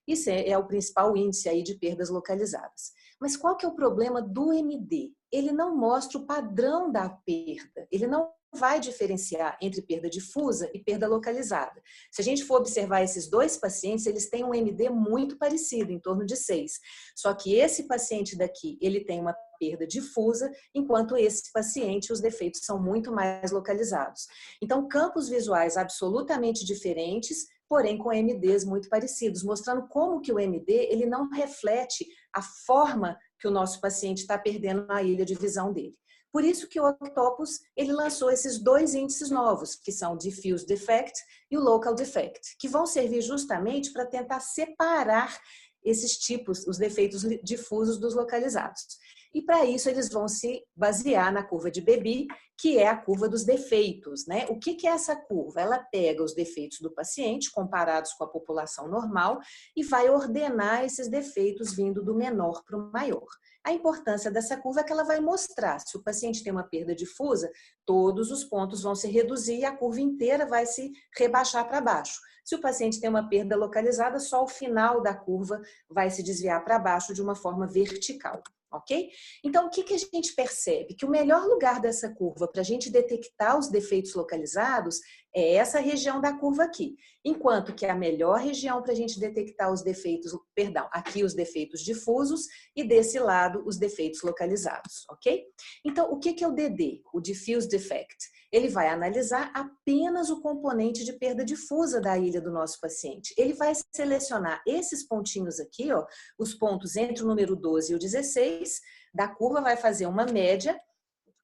isso é o principal índice aí de perdas localizadas. Mas qual que é o problema do MD? Ele não mostra o padrão da perda, ele não vai diferenciar entre perda difusa e perda localizada. Se a gente for observar esses dois pacientes, eles têm um MD muito parecido, em torno de 6. Só que esse paciente daqui, ele tem uma perda difusa, enquanto esse paciente, os defeitos são muito mais localizados. Então, campos visuais absolutamente diferentes, porém com MDs muito parecidos, mostrando como que o MD, ele não reflete a forma que o nosso paciente está perdendo na ilha de visão dele. Por isso que o Octopus, ele lançou esses dois índices novos, que são o Diffuse Defect e o Local Defect, que vão servir justamente para tentar separar esses tipos, os defeitos difusos dos localizados. E para isso eles vão se basear na curva de Bebi, que é a curva dos defeitos, né? O que é essa curva? Ela pega os defeitos do paciente, comparados com a população normal, e vai ordenar esses defeitos vindo do menor para o maior. A importância dessa curva é que ela vai mostrar, se o paciente tem uma perda difusa, todos os pontos vão se reduzir e a curva inteira vai se rebaixar para baixo. Se o paciente tem uma perda localizada, só o final da curva vai se desviar para baixo de uma forma vertical. Ok? Então, o que a gente percebe? Que o melhor lugar dessa curva para a gente detectar os defeitos localizados é essa região da curva aqui. Enquanto que a melhor região para a gente detectar os defeitos, perdão, aqui os defeitos difusos e desse lado os defeitos localizados, ok? Então, o que é o DD, o Diffuse Defect? Ele vai analisar apenas o componente de perda difusa da ilha do nosso paciente. Ele vai selecionar esses pontinhos aqui, ó, os pontos entre o número 12 e o 16 da curva, vai fazer uma média,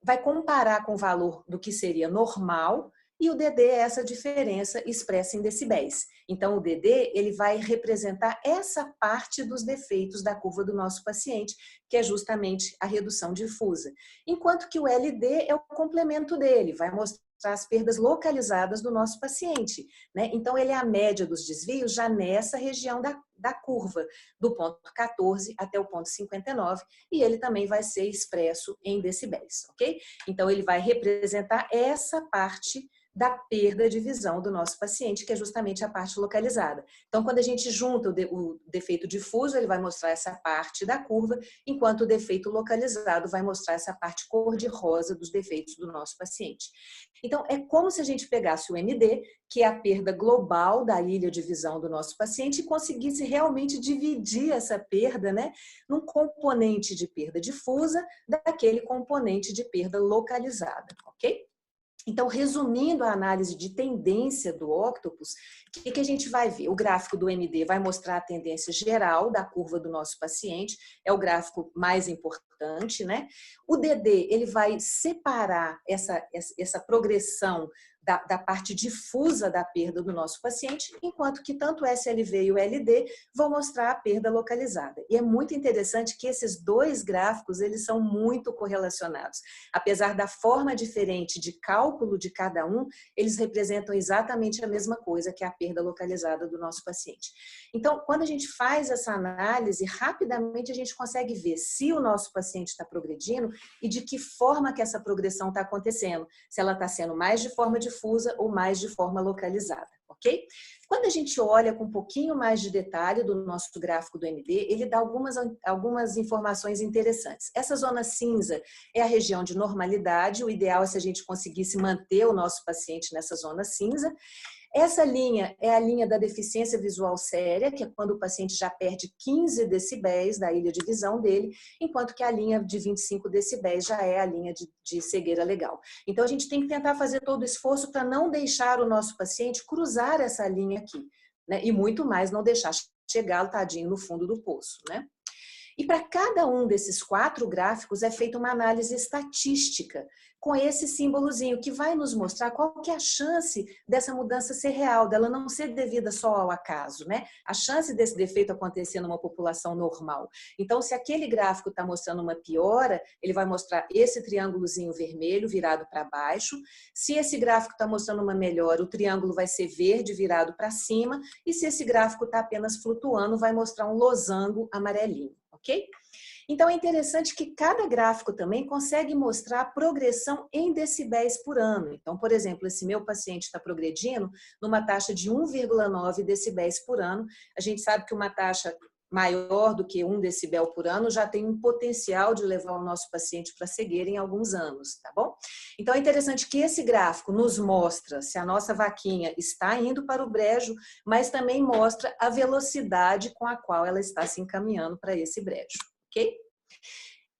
vai comparar com o valor do que seria normal, e o DD é essa diferença expressa em decibéis. Então, o DD ele vai representar essa parte dos defeitos da curva do nosso paciente, que é justamente a redução difusa. Enquanto que o LD é o complemento dele, vai mostrar as perdas localizadas do nosso paciente, né? Então, ele é a média dos desvios já nessa região da curva, do ponto 14 até o ponto 59, e ele também vai ser expresso em decibéis, ok? Então, ele vai representar essa parte da perda de visão do nosso paciente, que é justamente a parte localizada. Então, quando a gente junta o defeito difuso, ele vai mostrar essa parte da curva, enquanto o defeito localizado vai mostrar essa parte cor-de-rosa dos defeitos do nosso paciente. Então, é como se a gente pegasse o MD, que é a perda global da ilha de visão do nosso paciente, e conseguisse realmente dividir essa perda, né, num componente de perda difusa daquele componente de perda localizada, ok? Então, resumindo a análise de tendência do Octopus, o que a gente vai ver? O gráfico do MD vai mostrar a tendência geral da curva do nosso paciente, é o gráfico mais importante, né? O DD, ele vai separar essa progressão da parte difusa da perda do nosso paciente, enquanto que tanto o SLV e o LD vão mostrar a perda localizada. E é muito interessante que esses dois gráficos, eles são muito correlacionados. Apesar da forma diferente de cálculo de cada um, eles representam exatamente a mesma coisa, que é a perda localizada do nosso paciente. Então, quando a gente faz essa análise, rapidamente a gente consegue ver se o nosso paciente está progredindo e de que forma que essa progressão está acontecendo. Se ela está sendo mais de forma difusa ou mais de forma localizada, ok? Quando a gente olha com um pouquinho mais de detalhe do nosso gráfico do MD, ele dá algumas informações interessantes. Essa zona cinza é a região de normalidade, o ideal é se a gente conseguisse manter o nosso paciente nessa zona cinza. Essa linha é a linha da deficiência visual séria, que é quando o paciente já perde 15 decibéis da ilha de visão dele, enquanto que a linha de 25 decibéis já é a linha de cegueira legal. Então, a gente tem que tentar fazer todo o esforço para não deixar o nosso paciente cruzar essa linha aqui, né? E muito mais não deixar chegá-lo tadinho no fundo do poço, né? E para cada um desses 4 gráficos é feita uma análise estatística com esse símbolozinho que vai nos mostrar qual que é a chance dessa mudança ser real, dela não ser devida só ao acaso, né? A chance desse defeito acontecer numa população normal. Então, se aquele gráfico está mostrando uma piora, ele vai mostrar esse triângulozinho vermelho virado para baixo. Se esse gráfico está mostrando uma melhora, o triângulo vai ser verde virado para cima. E se esse gráfico está apenas flutuando, vai mostrar um losango amarelinho. Ok? Então, é interessante que cada gráfico também consegue mostrar a progressão em decibéis por ano. Então, por exemplo, esse meu paciente está progredindo numa taxa de 1,9 decibéis por ano. A gente sabe que uma taxa maior do que 1 decibel por ano já tem um potencial de levar o nosso paciente para cegueira em alguns anos, tá bom? Então, é interessante que esse gráfico nos mostra se a nossa vaquinha está indo para o brejo, mas também mostra a velocidade com a qual ela está se encaminhando para esse brejo, ok?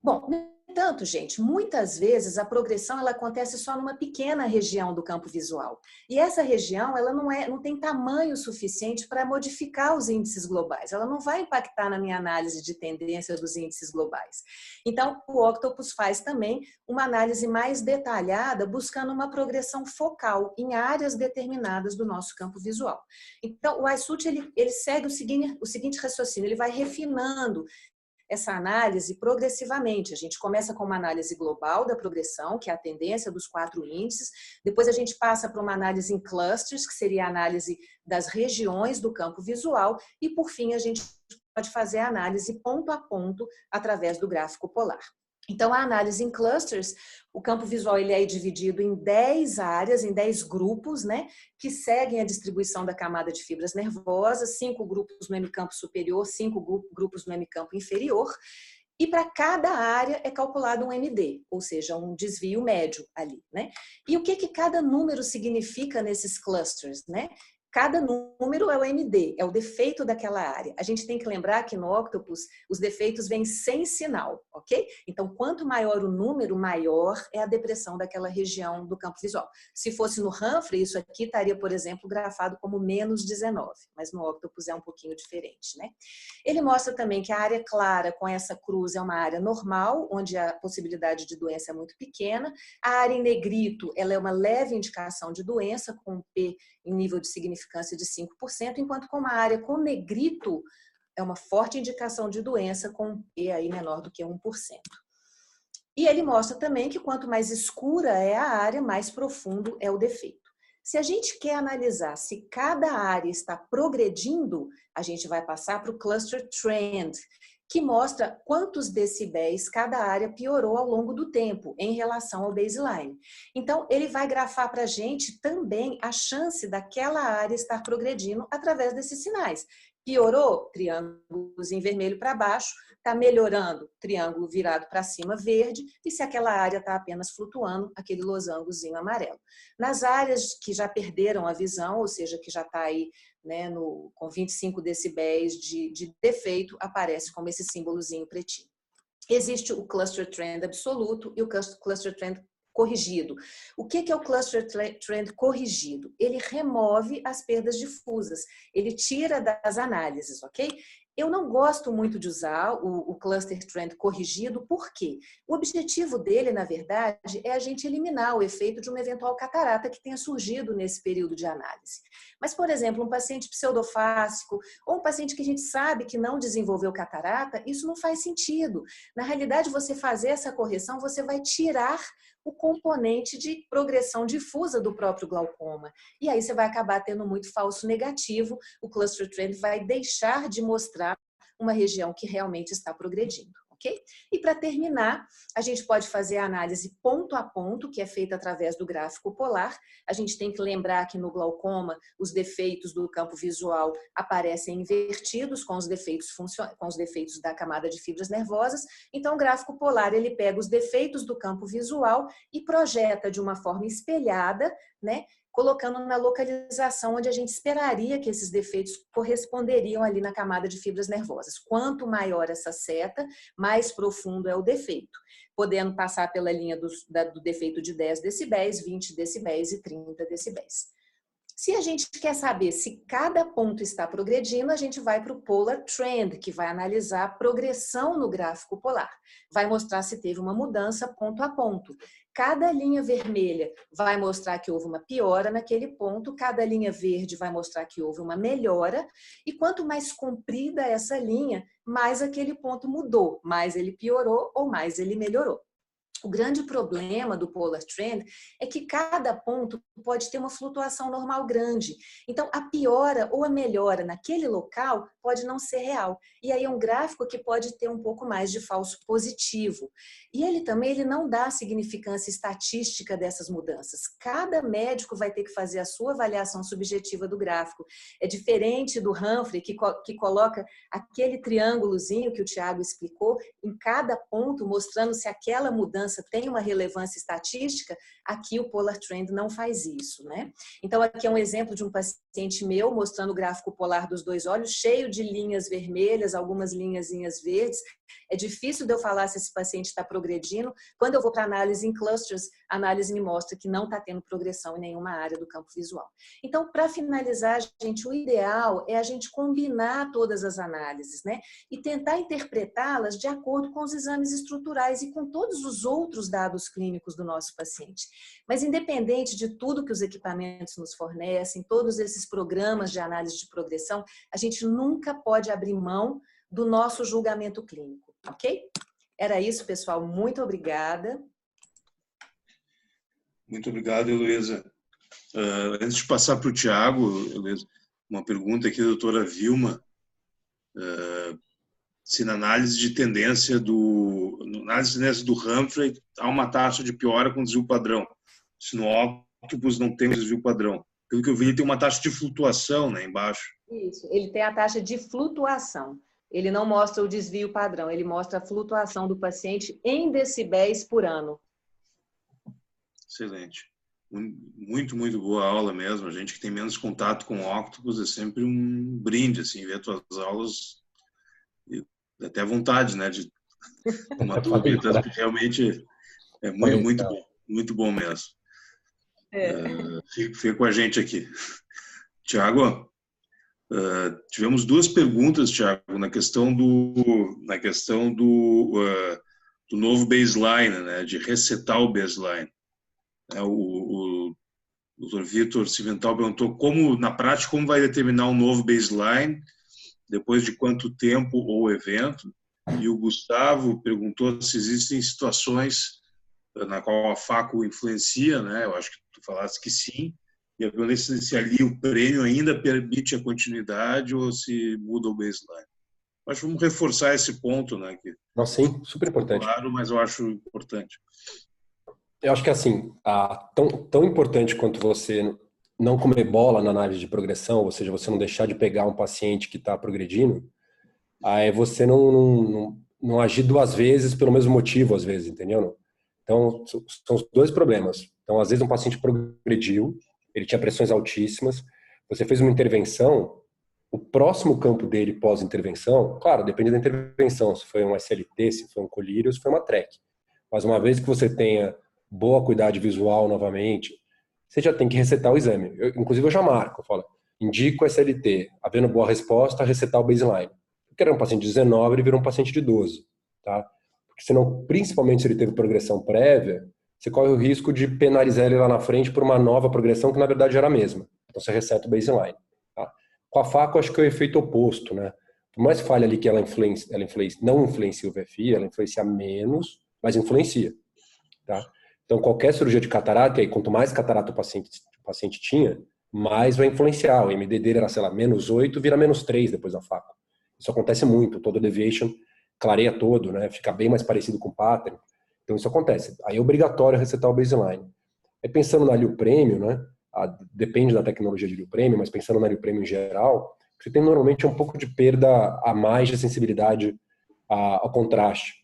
Bom, no entanto, gente, muitas vezes a progressão ela acontece só numa pequena região do campo visual. E essa região ela não tem tamanho suficiente para modificar os índices globais. Ela não vai impactar na minha análise de tendência dos índices globais. Então, o Octopus faz também uma análise mais detalhada, buscando uma progressão focal em áreas determinadas do nosso campo visual. Então, o iSUT ele segue o seguinte raciocínio, ele vai refinando essa análise progressivamente. A gente começa com uma análise global da progressão, que é a tendência dos 4 índices, depois a gente passa para uma análise em clusters, que seria a análise das regiões do campo visual, e por fim a gente pode fazer a análise ponto a ponto através do gráfico polar. Então, a análise em clusters, o campo visual ele é dividido em 10 áreas, em 10 grupos, né, que seguem a distribuição da camada de fibras nervosas, 5 grupos no hemicampo superior, 5 grupos no hemicampo inferior, e para cada área é calculado um MD, ou seja, um desvio médio ali, né? E o que cada número significa nesses clusters, né? Cada número é o MD, é o defeito daquela área. A gente tem que lembrar que no Octopus os defeitos vêm sem sinal, ok? Então, quanto maior o número, maior é a depressão daquela região do campo visual. Se fosse no Humphrey, isso aqui estaria, por exemplo, grafado como menos 19, mas no Octopus é um pouquinho diferente, né? Ele mostra também que a área clara com essa cruz é uma área normal, onde a possibilidade de doença é muito pequena. A área em negrito, ela é uma leve indicação de doença, com P em nível de significância de 5%, enquanto com uma área com negrito é uma forte indicação de doença com um P aí menor do que 1%. E ele mostra também que quanto mais escura é a área, mais profundo é o defeito. Se a gente quer analisar se cada área está progredindo, a gente vai passar para o Cluster Trend, que mostra quantos decibéis cada área piorou ao longo do tempo em relação ao baseline. Então, ele vai grafar para a gente também a chance daquela área estar progredindo através desses sinais. Piorou? Triângulos em vermelho para baixo. Está melhorando? Triângulo virado para cima, verde. E se aquela área está apenas flutuando, aquele losangozinho amarelo. Nas áreas que já perderam a visão, ou seja, que já está aí, né, com 25 decibéis de defeito, aparece como esse símbolozinho pretinho. Existe o Cluster Trend absoluto e o Cluster Trend corrigido. O que é o Cluster Trend corrigido? Ele remove as perdas difusas, ele tira das análises, ok? Eu não gosto muito de usar o Cluster Trend corrigido, por quê? O objetivo dele, na verdade, é a gente eliminar o efeito de uma eventual catarata que tenha surgido nesse período de análise. Mas, por exemplo, um paciente pseudofásico ou um paciente que a gente sabe que não desenvolveu catarata, isso não faz sentido. Na realidade, você fazer essa correção, você vai tirar o componente de progressão difusa do próprio glaucoma. E aí você vai acabar tendo muito falso negativo, o Cluster Trend vai deixar de mostrar uma região que realmente está progredindo. Okay? E para terminar, a gente pode fazer a análise ponto a ponto, que é feita através do gráfico polar. A gente tem que lembrar que no glaucoma os defeitos do campo visual aparecem invertidos com os defeitos da camada de fibras nervosas. Então o gráfico polar ele pega os defeitos do campo visual e projeta de uma forma espelhada, né, colocando na localização onde a gente esperaria que esses defeitos corresponderiam ali na camada de fibras nervosas. Quanto maior essa seta, mais profundo é o defeito, podendo passar pela linha do defeito de 10 decibéis, 20 decibéis e 30 decibéis. Se a gente quer saber se cada ponto está progredindo, a gente vai para o Polar Trend, que vai analisar a progressão no gráfico polar. Vai mostrar se teve uma mudança ponto a ponto. Cada linha vermelha vai mostrar que houve uma piora naquele ponto, cada linha verde vai mostrar que houve uma melhora, e quanto mais comprida essa linha, mais aquele ponto mudou, mais ele piorou ou mais ele melhorou. O grande problema do Polar Trend é que cada ponto pode ter uma flutuação normal grande. Então, a piora ou a melhora naquele local pode não ser real. E aí é um gráfico que pode ter um pouco mais de falso positivo. E ele também não dá significância estatística dessas mudanças. Cada médico vai ter que fazer a sua avaliação subjetiva do gráfico. É diferente do Humphrey, que coloca aquele triângulozinho que o Tiago explicou em cada ponto, mostrando se aquela mudança tem uma relevância estatística. Aqui o Polar Trend não faz isso, né? Então aqui é um exemplo de um paciente meu mostrando o gráfico polar dos dois olhos, cheio de linhas vermelhas, algumas linhazinhas verdes. É difícil de eu falar se esse paciente está progredindo. Quando eu vou para análise em clusters, a análise me mostra que não está tendo progressão em nenhuma área do campo visual. Então, para finalizar, gente, o ideal é a gente combinar todas as análises, né? E tentar interpretá-las de acordo com os exames estruturais e com todos os outros dados clínicos do nosso paciente. Mas independente de tudo que os equipamentos nos fornecem, todos esses programas de análise de progressão, a gente nunca pode abrir mão do nosso julgamento clínico, ok? Era isso, pessoal. Muito obrigada. Muito obrigado, Heloísa. Antes de passar para o Tiago, uma pergunta aqui da doutora Vilma. Se na análise de tendência do Humphrey há uma taxa de piora com desvio padrão. Se no Octopus não tem desvio padrão. Pelo que eu vi, ele tem uma taxa de flutuação, né, embaixo. Isso, ele tem a taxa de flutuação. Ele não mostra o desvio padrão, ele mostra a flutuação do paciente em decibéis por ano. Excelente. muito, muito boa aula mesmo. A gente que tem menos contato com o Octopus é sempre um brinde, assim, ver tuas aulas e até vontade, né, de tomar tudo aqui, porque realmente é muito bom mesmo. Fica com a gente aqui. Tiago, tivemos duas perguntas, Tiago, na questão do novo baseline, né, de resetar o baseline. O Dr. Vitor Cimental perguntou na prática, como vai determinar um novo baseline, depois de quanto tempo ou evento. E o Gustavo perguntou se existem situações na qual a FACO influencia, né? Eu acho que tu falaste que sim. E a pergunta é se ali o prêmio ainda permite a continuidade ou se muda o baseline. Acho que vamos reforçar esse ponto, né? Que Nossa, sim, super importante. Claro, mas eu acho importante. Eu acho que assim, tão importante quanto você não comer bola na análise de progressão, ou seja, você não deixar de pegar um paciente que está progredindo, é você não agir duas vezes pelo mesmo motivo, às vezes, entendeu? Então, são os dois problemas. Então, às vezes um paciente progrediu, ele tinha pressões altíssimas, você fez uma intervenção, o próximo campo dele pós-intervenção, claro, depende da intervenção, se foi um SLT, se foi um colírio, se foi uma TREC. Mas uma vez que você tenha boa acuidade visual novamente, você já tem que resetar o exame. Inclusive, eu já marco, eu falo, indico SLT, havendo boa resposta, resetar o baseline. Porque era um paciente de 19, ele virou um paciente de 12, tá? Porque senão, principalmente se ele teve progressão prévia, você corre o risco de penalizar ele lá na frente por uma nova progressão que na verdade era a mesma. Então você reseta o baseline. Tá? Com a FACO, acho que é o efeito oposto, né? Por mais falha ali que ela não influencia o VFI, ela influencia menos, mas influencia. Tá? Então qualquer cirurgia de catarata, e quanto mais catarata o paciente tinha, mais vai influenciar. O MD dele era, sei lá, -8, vira -3 depois da FACO. Isso acontece muito, todo deviation clareia todo, né? Fica bem mais parecido com o pattern. Então isso acontece. Aí é obrigatório resetar o baseline. Aí pensando na Liu Premium, né? Depende da tecnologia de Liu Premium, mas pensando na Liu Premium em geral, você tem normalmente um pouco de perda a mais de sensibilidade ao contraste.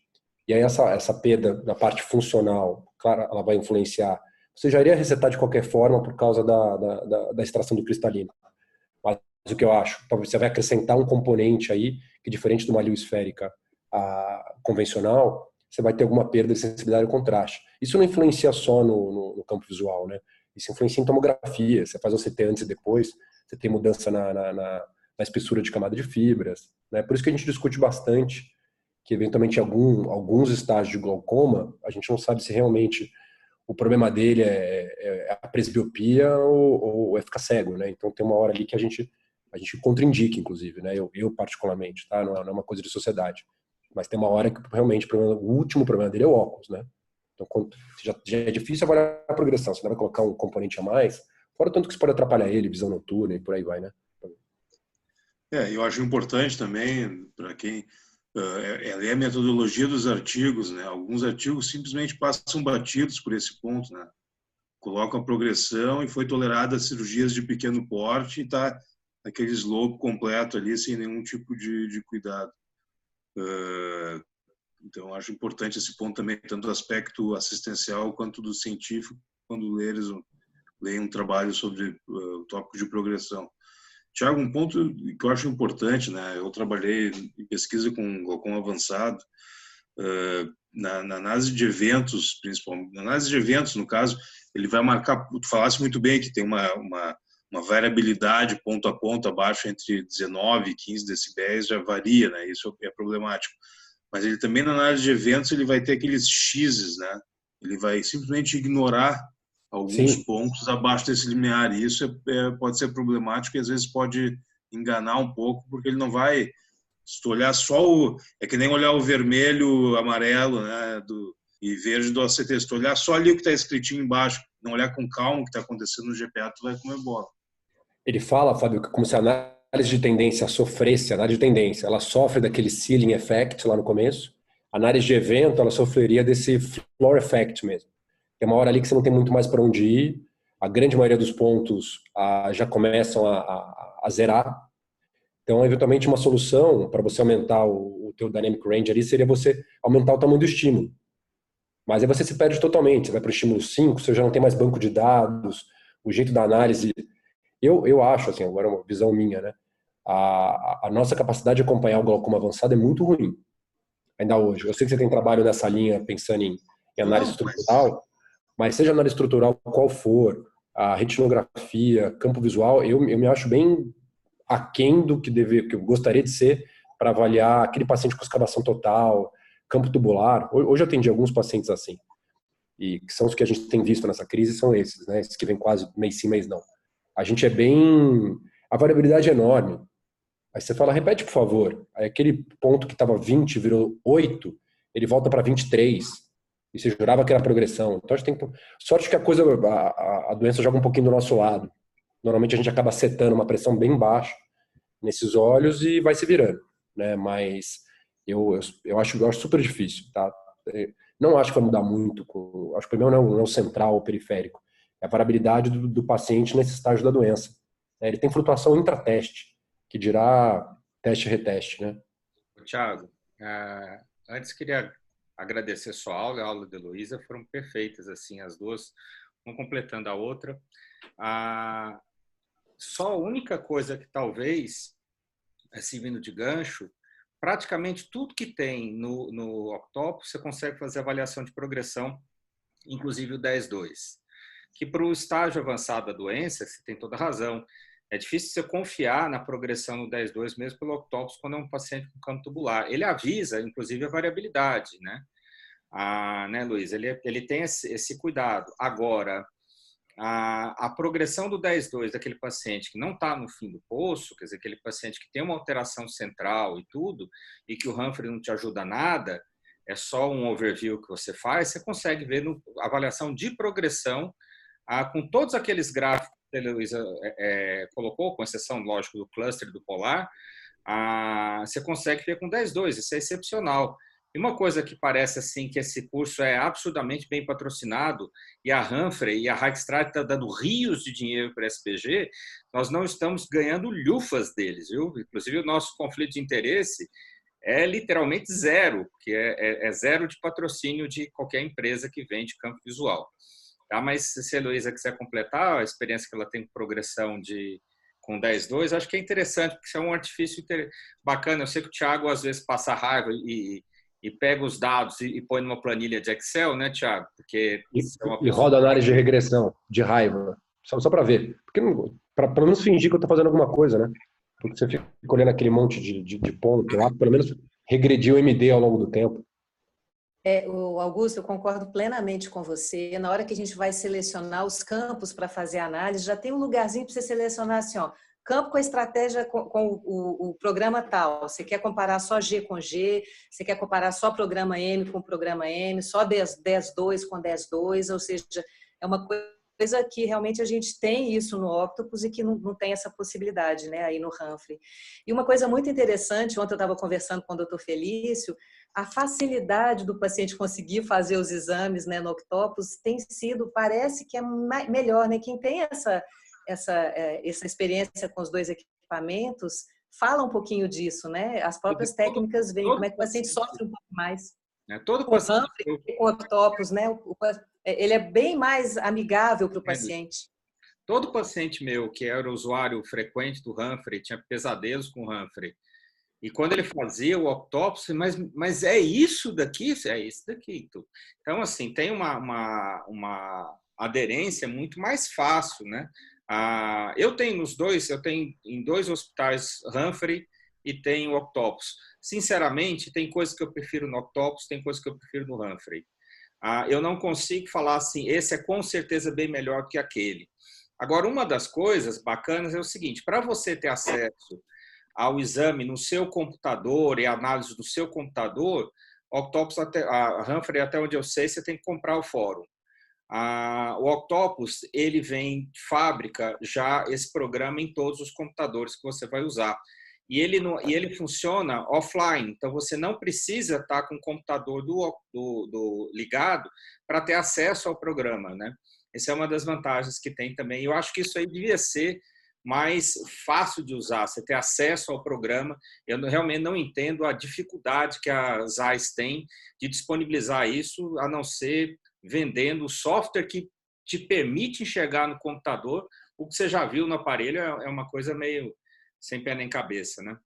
E aí essa perda da parte funcional, claro, ela vai influenciar. Você já iria resetar de qualquer forma por causa da extração do cristalino. Mas o que eu acho, talvez você vai acrescentar um componente aí que, diferente de uma Liu esférica convencional, você vai ter alguma perda de sensibilidade ao contraste. Isso não influencia só no campo visual, né? Isso influencia em tomografia. Você faz o CT antes e depois, você tem mudança na espessura de camada de fibras, né? Por isso que a gente discute bastante que, eventualmente, alguns estágios de glaucoma, a gente não sabe se realmente o problema dele é a presbiopia ou é ficar cego, né? Então tem uma hora ali que a gente contraindica, inclusive, né? Eu particularmente, tá? Não é uma coisa de sociedade. Mas tem uma hora que realmente o último problema dele é o óculos, né? Então, já é difícil avaliar a progressão. Você vai colocar um componente a mais, fora tanto que isso pode atrapalhar ele, visão noturna e por aí vai, né? Eu acho importante também, para quem é a metodologia dos artigos, né? Alguns artigos simplesmente passam batidos por esse ponto, né? Colocam a progressão e foi tolerada cirurgias de pequeno porte e está aquele slope completo ali, sem nenhum tipo de cuidado. Então, acho importante esse ponto também, tanto do aspecto assistencial quanto do científico, quando eles leem um trabalho sobre o tópico de progressão. Tiago, um ponto que eu acho importante, né? Eu trabalhei em pesquisa com glaucoma avançado, na análise de eventos, principalmente. Na análise de eventos, no caso, ele vai marcar, tu falasse muito bem que tem uma variabilidade ponto a ponto abaixo entre 19 e 15 decibéis, já varia, né? Isso é problemático. Mas ele também, na análise de eventos, ele vai ter aqueles X's, né? Ele vai simplesmente ignorar alguns pontos abaixo desse limiar. E isso pode ser problemático e às vezes pode enganar um pouco, porque ele não vai... Se tu olhar só é que nem olhar o vermelho, amarelo, né, e verde do ACT. Se tu olhar só ali o que está escritinho embaixo, não olhar com calma o que está acontecendo no GPA, tu vai comer bola. Ele fala, Fábio, que como se a análise de tendência sofresse, a análise de tendência, ela sofre daquele ceiling effect lá no começo. A análise de evento, ela sofreria desse floor effect mesmo. Tem uma hora ali que você não tem muito mais para onde ir, a grande maioria dos pontos já começam a zerar. Então, eventualmente, uma solução para você aumentar o teu dynamic range ali seria você aumentar o tamanho do estímulo. Mas aí você se perde totalmente. Você vai para o estímulo 5, você já não tem mais banco de dados, o jeito da análise. Eu acho, assim, agora é uma visão minha, né? A nossa capacidade de acompanhar o glaucoma avançado é muito ruim, ainda hoje. Eu sei que você tem trabalho nessa linha, pensando em análise Não, mas estrutural, mas seja análise estrutural qual for, a retinografia, campo visual, eu me acho bem aquém do que eu gostaria de ser para avaliar aquele paciente com escavação total, campo tubular. Hoje eu atendi alguns pacientes assim, e que são os que a gente tem visto nessa crise, são esses, né? Esses que vêm quase mês sim, mês não. A gente é bem... A variabilidade é enorme. Aí você fala, repete, por favor. Aí aquele ponto que estava 20 virou 8, ele volta para 23. E você jurava que era progressão. Então a gente tem sorte que a doença joga um pouquinho do nosso lado. Normalmente a gente acaba setando uma pressão bem baixa nesses olhos e vai se virando, né? Mas eu acho super difícil, tá? Não acho que vai mudar muito. Acho que o problema não é o central ou periférico. É a variabilidade do paciente nesse estágio da doença. Ele tem flutuação intrateste, que dirá teste e reteste, né? Tiago, antes queria agradecer sua aula e a aula da Heloísa, foram perfeitas, assim, as duas, uma completando a outra. Só a única coisa que talvez, assim, vindo de gancho, praticamente tudo que tem no Octopus, você consegue fazer avaliação de progressão, inclusive o 10-2. Que para o estágio avançado da doença, você tem toda a razão, é difícil você confiar na progressão no 10-2 mesmo pelo Octopus quando é um paciente com campo tubular. Ele avisa, inclusive, a variabilidade, né? Né, Luiz? Ele tem esse cuidado. Agora, a progressão do 10-2 daquele paciente que não está no fim do poço, quer dizer, aquele paciente que tem uma alteração central e tudo, e que o Humphrey não te ajuda nada, é só um overview que você faz, você consegue ver na avaliação de progressão, com todos aqueles gráficos que a Heloísa colocou, com exceção, lógico, do cluster do polar, você consegue ver com 10-2, isso é excepcional. E uma coisa que parece assim que esse curso é absurdamente bem patrocinado e a Humphrey e a Raikstraat está dando rios de dinheiro para a SPG, nós não estamos ganhando lufas deles, viu? Inclusive o nosso conflito de interesse é literalmente zero, que é zero de patrocínio de qualquer empresa que vende campo visual. Tá? Mas se a Heloísa quiser completar a experiência que ela tem com progressão com 10-2, acho que é interessante, porque isso é um artifício bacana. Eu sei que o Thiago às vezes passa raiva e pega os dados e põe numa planilha de Excel, né, Thiago? Porque E roda análise de regressão, de raiva, só para ver. Porque para pelo menos fingir que eu estou fazendo alguma coisa, né? Porque você fica olhando aquele monte de ponto lá, pelo menos regrediu o MD ao longo do tempo. O Augusto, eu concordo plenamente com você. Na hora que a gente vai selecionar os campos para fazer a análise, já tem um lugarzinho para você selecionar assim, ó, campo com a estratégia com o programa tal. Você quer comparar só G com G, você quer comparar só programa M com programa M, só 10-2 com 10-2, ou seja, é uma coisa que realmente a gente tem isso no Octopus e que não tem essa possibilidade, né, aí no Humphrey. E uma coisa muito interessante, ontem eu estava conversando com o Dr. Felício, a facilidade do paciente conseguir fazer os exames, né, no Octopus tem sido, parece que é melhor, né? Quem tem essa experiência com os dois equipamentos fala um pouquinho disso, né? As próprias técnicas veem como é que o paciente sofre um pouco mais. Todo com o Humphrey, com o Octopus, né? Ele é bem mais amigável para o paciente. Todo paciente meu que era usuário frequente do Humphrey tinha pesadelos com o Humphrey. E quando ele fazia o Octopus, mas é isso daqui? É isso daqui. Então, assim, tem uma aderência muito mais fácil, né? Eu tenho nos dois, eu tenho em 2 hospitais Humphrey e tenho Octopus. Sinceramente, tem coisas que eu prefiro no Octopus, tem coisas que eu prefiro no Humphrey. Eu não consigo falar assim, esse é com certeza bem melhor que aquele. Agora, uma das coisas bacanas é o seguinte, para você ter acesso ao exame no seu computador e análise do seu computador, Octopus, a Humphrey, até onde eu sei, você tem que comprar o fórum. O Octopus, ele vem de fábrica já esse programa em todos os computadores que você vai usar. E ele funciona offline, então você não precisa estar com o computador ligado para ter acesso ao programa, né? Essa é uma das vantagens que tem também. Eu acho que isso aí devia ser mais fácil de usar, você ter acesso ao programa. Eu realmente não entendo a dificuldade que as AIs têm de disponibilizar isso, a não ser vendendo software que te permite enxergar no computador o que você já viu no aparelho. É uma coisa meio sem pé nem cabeça, né?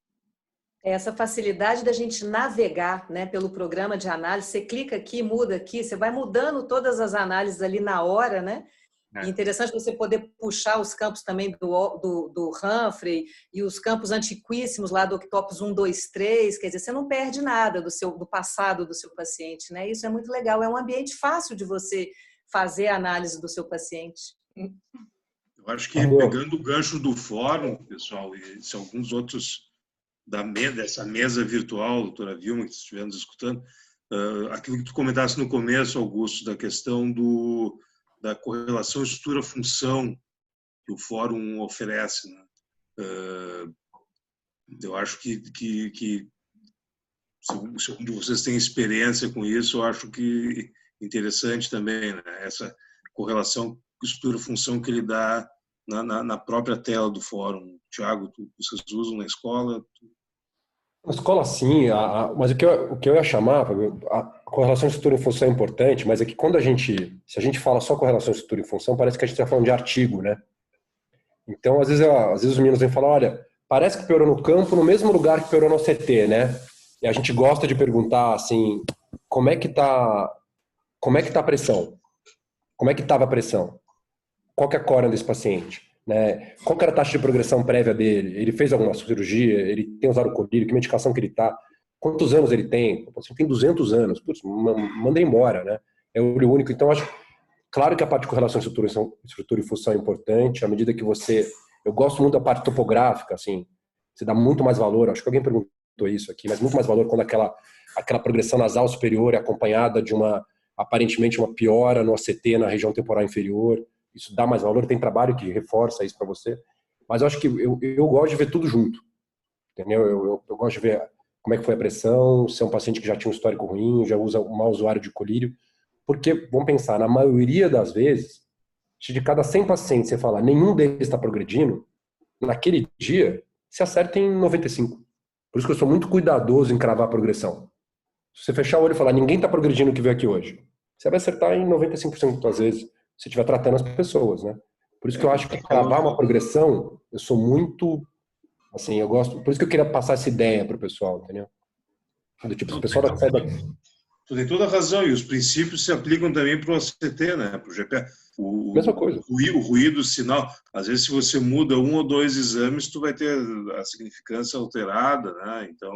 Essa facilidade da gente navegar, né, pelo programa de análise, você clica aqui, muda aqui, você vai mudando todas as análises ali na hora, né? E interessante você poder puxar os campos também do Humphrey e os campos antiquíssimos lá do Octopus 1, 2, 3, quer dizer, você não perde nada do passado do seu paciente, né? Isso é muito legal, é um ambiente fácil de você fazer a análise do seu paciente. Eu acho que pegando o gancho do fórum, pessoal, e se alguns outros dessa mesa virtual, doutora Vilma, que estivermos escutando, aquilo que tu comentasse no começo, Augusto, da questão da correlação estrutura-função que o fórum oferece, né? Eu acho que se algum de vocês tem experiência com isso, eu acho que interessante também, né? Essa correlação estrutura-função que ele dá na própria tela do fórum. Tiago, vocês usam na escola? Na escola, sim, mas o que eu ia chamar, a correlação de estrutura e função é importante, mas é que se a gente fala só correlação de estrutura e função, parece que a gente está falando de artigo, né? Então, às vezes os meninos vêm falar, olha, parece que piorou no campo no mesmo lugar que piorou no CT, né? E a gente gosta de perguntar, assim, como é que tá a pressão? Como é que estava a pressão? Qual que é a cora desse paciente? Né? Qual que era a taxa de progressão prévia dele? Ele fez alguma cirurgia? Ele tem usado colírio? Que medicação que ele está? Quantos anos ele tem? Você tem 200 anos. Putz, manda embora, né? É o olho único. Então, acho claro que a parte de correlação de estrutura e função é importante, à medida que eu gosto muito da parte topográfica, assim, você dá muito mais valor, acho que alguém perguntou isso aqui, mas muito mais valor quando aquela progressão nasal superior é acompanhada de aparentemente uma piora no ACT, na região temporal inferior. Isso dá mais valor, tem trabalho que reforça isso para você. Mas eu acho que eu gosto de ver tudo junto, entendeu? Eu gosto de ver como é que foi a pressão, se é um paciente que já tinha um histórico ruim, já usa um mau usuário de colírio. Porque, vamos pensar, na maioria das vezes, se de cada 100 pacientes você falar nenhum deles está progredindo, naquele dia, você acerta em 95. Por isso que eu sou muito cuidadoso em cravar a progressão. Se você fechar o olho e falar ninguém está progredindo o que veio aqui hoje, você vai acertar em 95% das vezes, se estiver tratando as pessoas, né? Por isso que eu acho que cravar uma progressão, eu sou muito, assim, eu gosto, por isso que eu queria passar essa ideia para o pessoal, entendeu? Do tipo, o pessoal da saída. Tu tem toda a razão, e os princípios se aplicam também para o ACT, né? Para o GPA. Mesma coisa. O ruído, o sinal. Às vezes, se você muda um ou dois exames, tu vai ter a significância alterada, né? Então,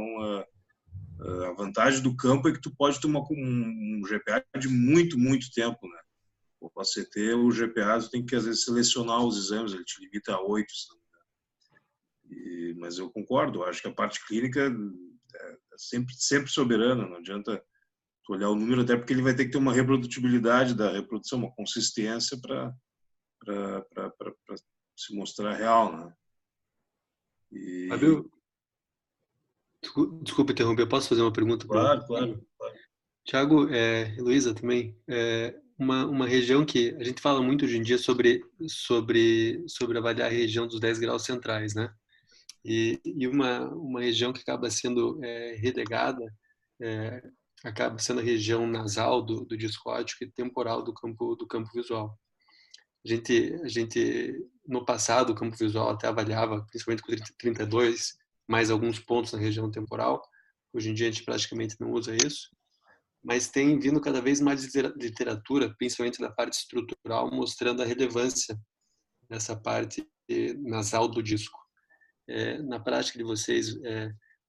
a vantagem do campo é que tu pode ter um GPA de muito, muito tempo, né? O ACT, o GPA, tu tem que, às vezes, selecionar os exames, ele te limita a 8, mas eu concordo, eu acho que a parte clínica é sempre soberana, não adianta tu olhar o número, até porque ele vai ter que ter uma reprodutibilidade da reprodução, uma consistência para se mostrar real, né? Fábio, desculpa interromper, posso fazer uma pergunta? Claro. Tiago, Heloísa também, uma região que a gente fala muito hoje em dia sobre avaliar a região dos 10 graus centrais, né? E uma região que acaba sendo relegada, acaba sendo a região nasal do disco óptico e temporal do campo visual. A gente no passado o campo visual até avaliava principalmente com 32 mais alguns pontos na região temporal. Hoje em dia a gente praticamente não usa isso, mas tem vindo cada vez mais literatura, principalmente da parte estrutural, mostrando a relevância dessa parte nasal do disco. Na prática de vocês,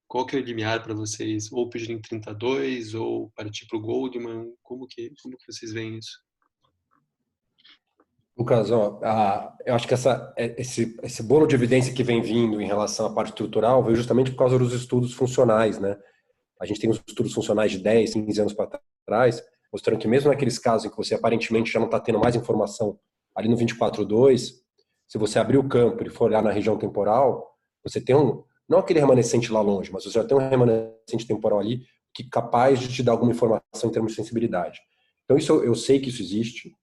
qual que é o limiar para vocês? Ou pedir em 32, ou partir para o Goldman? Como que vocês veem isso? Lucas, eu acho que esse bolo de evidência que vem vindo em relação à parte estrutural veio justamente por causa dos estudos funcionais, né? A gente tem os estudos funcionais de 10, 15 anos para trás, mostrando que mesmo naqueles casos em que você aparentemente já não está tendo mais informação ali no 24/2, se você abrir o campo e for olhar na região temporal, você tem não aquele remanescente lá longe, mas você já tem um remanescente temporal ali que é capaz de te dar alguma informação em termos de sensibilidade. Então, eu sei que isso existe.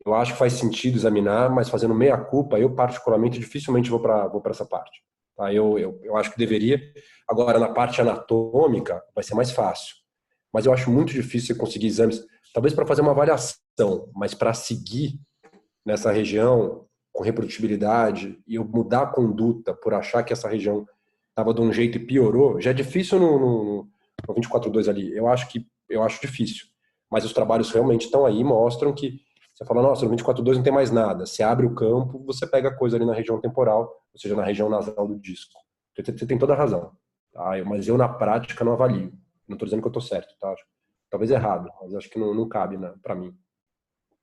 eu acho que faz sentido examinar, mas fazendo meia-culpa, eu particularmente dificilmente vou para essa parte. Tá? Eu acho que deveria. Agora, na parte anatômica, vai ser mais fácil. Mas eu acho muito difícil você conseguir exames, talvez para fazer uma avaliação, mas para seguir nessa região com reprodutibilidade e eu mudar a conduta por achar que essa região estava de um jeito e piorou, já é difícil no 24/2 ali. Eu acho difícil. Mas os trabalhos realmente estão aí, mostram que você fala, nossa, no 24/2 não tem mais nada. Você abre o campo, você pega a coisa ali na região temporal, ou seja, na região nasal do disco. Você tem toda a razão. Tá? Mas eu, na prática, não avalio. Não estou dizendo que eu estou certo, tá? Talvez errado, mas acho que não cabe para mim.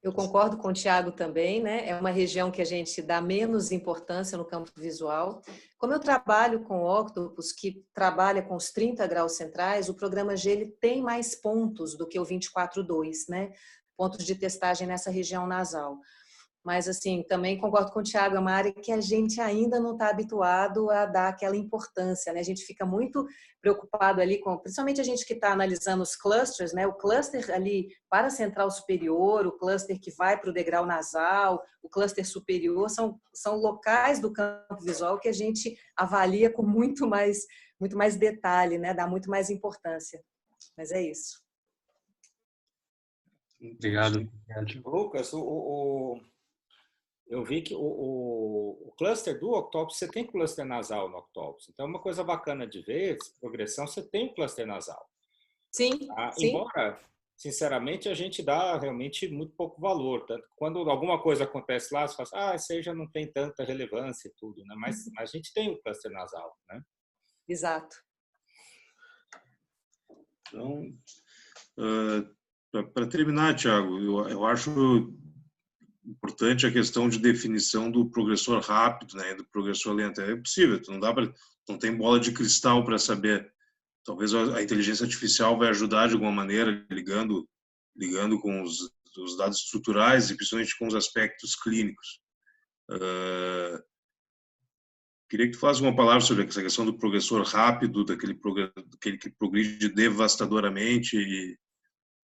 Eu concordo com o Tiago também, né? É uma região que a gente dá menos importância no campo visual. Como eu trabalho com Octopus, que trabalha com os 30 graus centrais, o programa G ele tem mais pontos do que o 24/2, né? Pontos de testagem nessa região nasal. Mas, assim, também concordo com o Tiago, é uma área que a gente ainda não está habituado a dar aquela importância, né? A gente fica muito preocupado ali com, principalmente a gente que está analisando os clusters, né? O cluster ali para a central superior, o cluster que vai para o degrau nasal, o cluster superior, são locais do campo visual que a gente avalia com muito mais detalhe, né? Dá muito mais importância. Mas é isso. Obrigado. Lucas, eu vi que o cluster do Octopus, você tem cluster nasal no Octopus. Então, uma coisa bacana de ver, progressão, você tem um cluster nasal. Sim, sim. Embora, sinceramente, a gente dá realmente muito pouco valor. Tanto quando alguma coisa acontece lá, você fala assim, isso aí já não tem tanta relevância e tudo, né? Mas a gente tem um cluster nasal, né? Exato. Então, para terminar, Tiago, eu acho importante a questão de definição do progressor rápido, né, do progressor lento. É possível, não tem bola de cristal para saber. Talvez a inteligência artificial vai ajudar de alguma maneira, ligando com os dados estruturais e principalmente com os aspectos clínicos. Queria que tu falasse uma palavra sobre essa questão do progressor rápido, daquele que progride devastadoramente e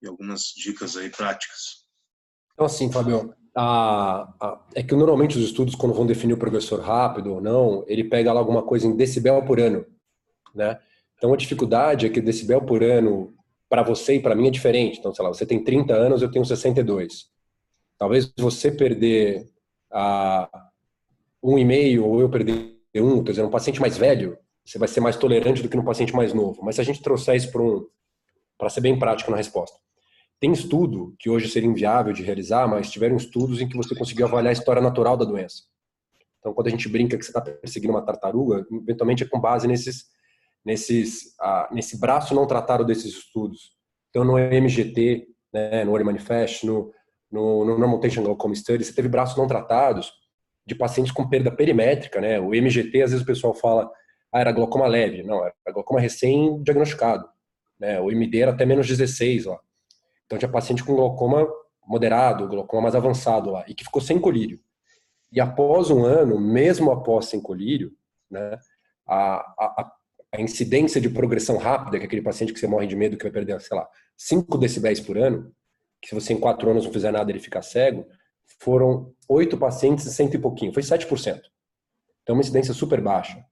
algumas dicas aí práticas. Então, assim, Fábio, é que normalmente os estudos, quando vão definir o progressor rápido ou não, ele pega lá alguma coisa em decibel por ano, né? Então, a dificuldade é que decibel por ano, para você e para mim, é diferente. Então, sei lá, você tem 30 anos, eu tenho 62. Talvez você perder 1,5 ou eu perder 1, quer dizer, um paciente mais velho, você vai ser mais tolerante do que um paciente mais novo. Mas se a gente trouxer isso para ser bem prático na resposta, tem estudo que hoje seria inviável de realizar, mas tiveram estudos em que você conseguiu avaliar a história natural da doença. Então, quando a gente brinca que você está perseguindo uma tartaruga, eventualmente é com base nesse braço não tratado desses estudos. Então, no MGT, né, no Early Manifest, no Non-Mutation Glaucoma Study, você teve braços não tratados de pacientes com perda perimétrica, né? O MGT, às vezes o pessoal fala, era glaucoma leve. Não, era glaucoma recém-diagnosticado, né? O MD era até menos 16 lá. Então, tinha paciente com glaucoma moderado, glaucoma mais avançado lá, e que ficou sem colírio. E após um ano, mesmo após sem colírio, né, a incidência de progressão rápida, que é aquele paciente que você morre de medo que vai perder, sei lá, 5 decibéis por ano, que se você em 4 anos não fizer nada ele fica cego, foram 8 pacientes e 100 e pouquinho, foi 7%. Então, uma incidência super baixa.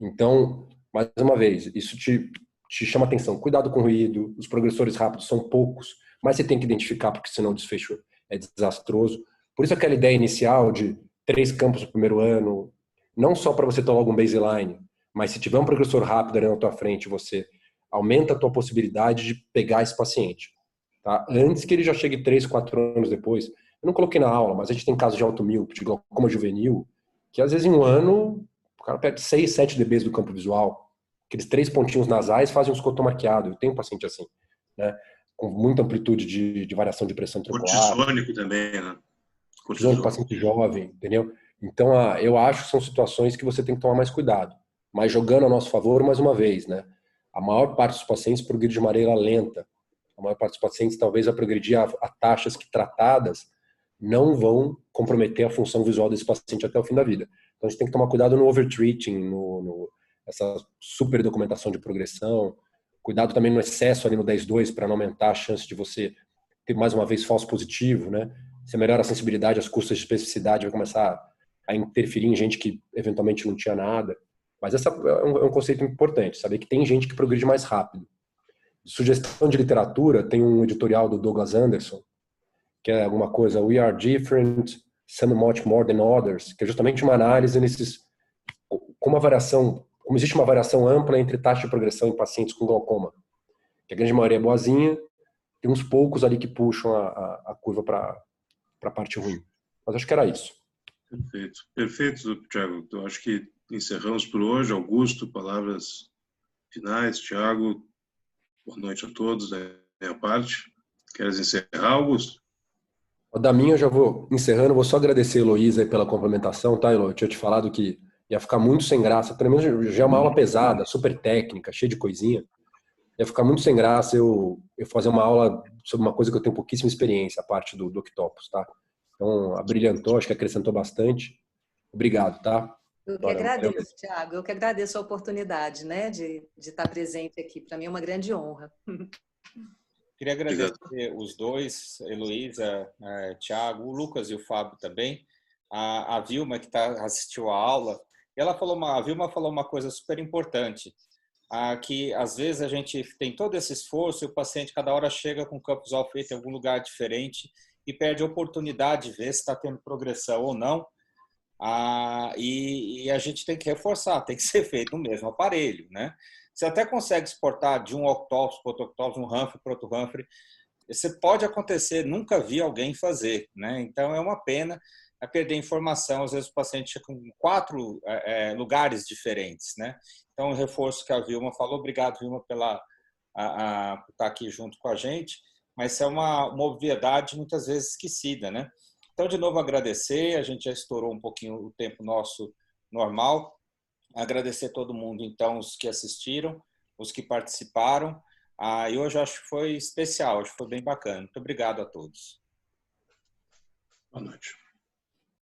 Então, mais uma vez, isso te chama atenção. Cuidado com o ruído, os progressores rápidos são poucos, mas você tem que identificar, porque senão o desfecho é desastroso. Por isso aquela ideia inicial de 3 campos no primeiro ano, não só para você ter logo um baseline, mas se tiver um progressor rápido ali na tua frente, você aumenta a tua possibilidade de pegar esse paciente. Tá? Antes que ele já chegue 3, 4 anos depois. Eu não coloquei na aula, mas a gente tem casos de automíope, de glaucoma juvenil, que às vezes em um ano o cara perde 6, 7 dBs do campo visual. Aqueles 3 pontinhos nasais fazem um escoto maquiado. Eu tenho um paciente assim, né? Com muita amplitude de variação de pressão intraocular. Cortisônico também, né? Cortisônico, paciente jovem, entendeu? Então, eu acho que são situações que você tem que tomar mais cuidado. Mas jogando a nosso favor, mais uma vez, né? A maior parte dos pacientes progride de maneira lenta. A maior parte dos pacientes talvez vai progredir a taxas que tratadas não vão comprometer a função visual desse paciente até o fim da vida. Então, a gente tem que tomar cuidado no overtreating, essa super documentação de progressão. Cuidado também no excesso ali no 10/2 para não aumentar a chance de você ter, mais uma vez, falso positivo, né? você melhora a sensibilidade, as custas de especificidade, vai começar a interferir em gente que eventualmente não tinha nada. Mas esse é um conceito importante, saber que tem gente que progride mais rápido. Sugestão de literatura, tem um editorial do Douglas Anderson, que é alguma coisa, We Are Different, Some Much More Than Others, que é justamente uma análise como existe uma variação ampla entre taxa de progressão em pacientes com glaucoma, que a grande maioria é boazinha, tem uns poucos ali que puxam a curva para a parte ruim. Mas acho que era isso. Perfeito. Perfeito, Thiago. Então, acho que encerramos por hoje. Augusto, palavras finais. Thiago, boa noite a todos da minha parte. Queres encerrar, Augusto? Da minha eu já vou encerrando, vou só agradecer a Heloísa pela complementação, tá, Elo? Eu tinha te falado que ia ficar muito sem graça, pelo menos já é uma aula pesada, super técnica, cheia de coisinha. Ia ficar muito sem graça eu fazer uma aula sobre uma coisa que eu tenho pouquíssima experiência, a parte do Octopus, tá? Então, abrilhantou, acho que acrescentou bastante. Obrigado, tá? Eu que agradeço, Thiago. Eu que agradeço a oportunidade, né, de estar presente aqui. Para mim é uma grande honra. Queria agradecer os dois, Heloísa, Thiago, o Lucas e o Fábio também. A Vilma, que assistiu a aula, a Vilma falou uma coisa super importante, que às vezes a gente tem todo esse esforço e o paciente cada hora chega com o campo visual feito em algum lugar diferente e perde a oportunidade de ver se está tendo progressão ou não. E a gente tem que reforçar, tem que ser feito no mesmo aparelho, né? Você até consegue exportar de um octopus para outro octopus, um Humphrey para outro Humphrey. Isso pode acontecer, nunca vi alguém fazer, né? Então é uma pena perder informação. Às vezes o paciente chega com 4 lugares diferentes, né? Então o reforço que a Vilma falou, obrigado, Vilma, por estar aqui junto com a gente, mas isso é uma obviedade muitas vezes esquecida, né? Então, de novo, agradecer, a gente já estourou um pouquinho o tempo nosso normal. Agradecer a todo mundo, então, os que assistiram, os que participaram. E hoje eu acho que foi especial, acho que foi bem bacana. Muito obrigado a todos. Boa noite.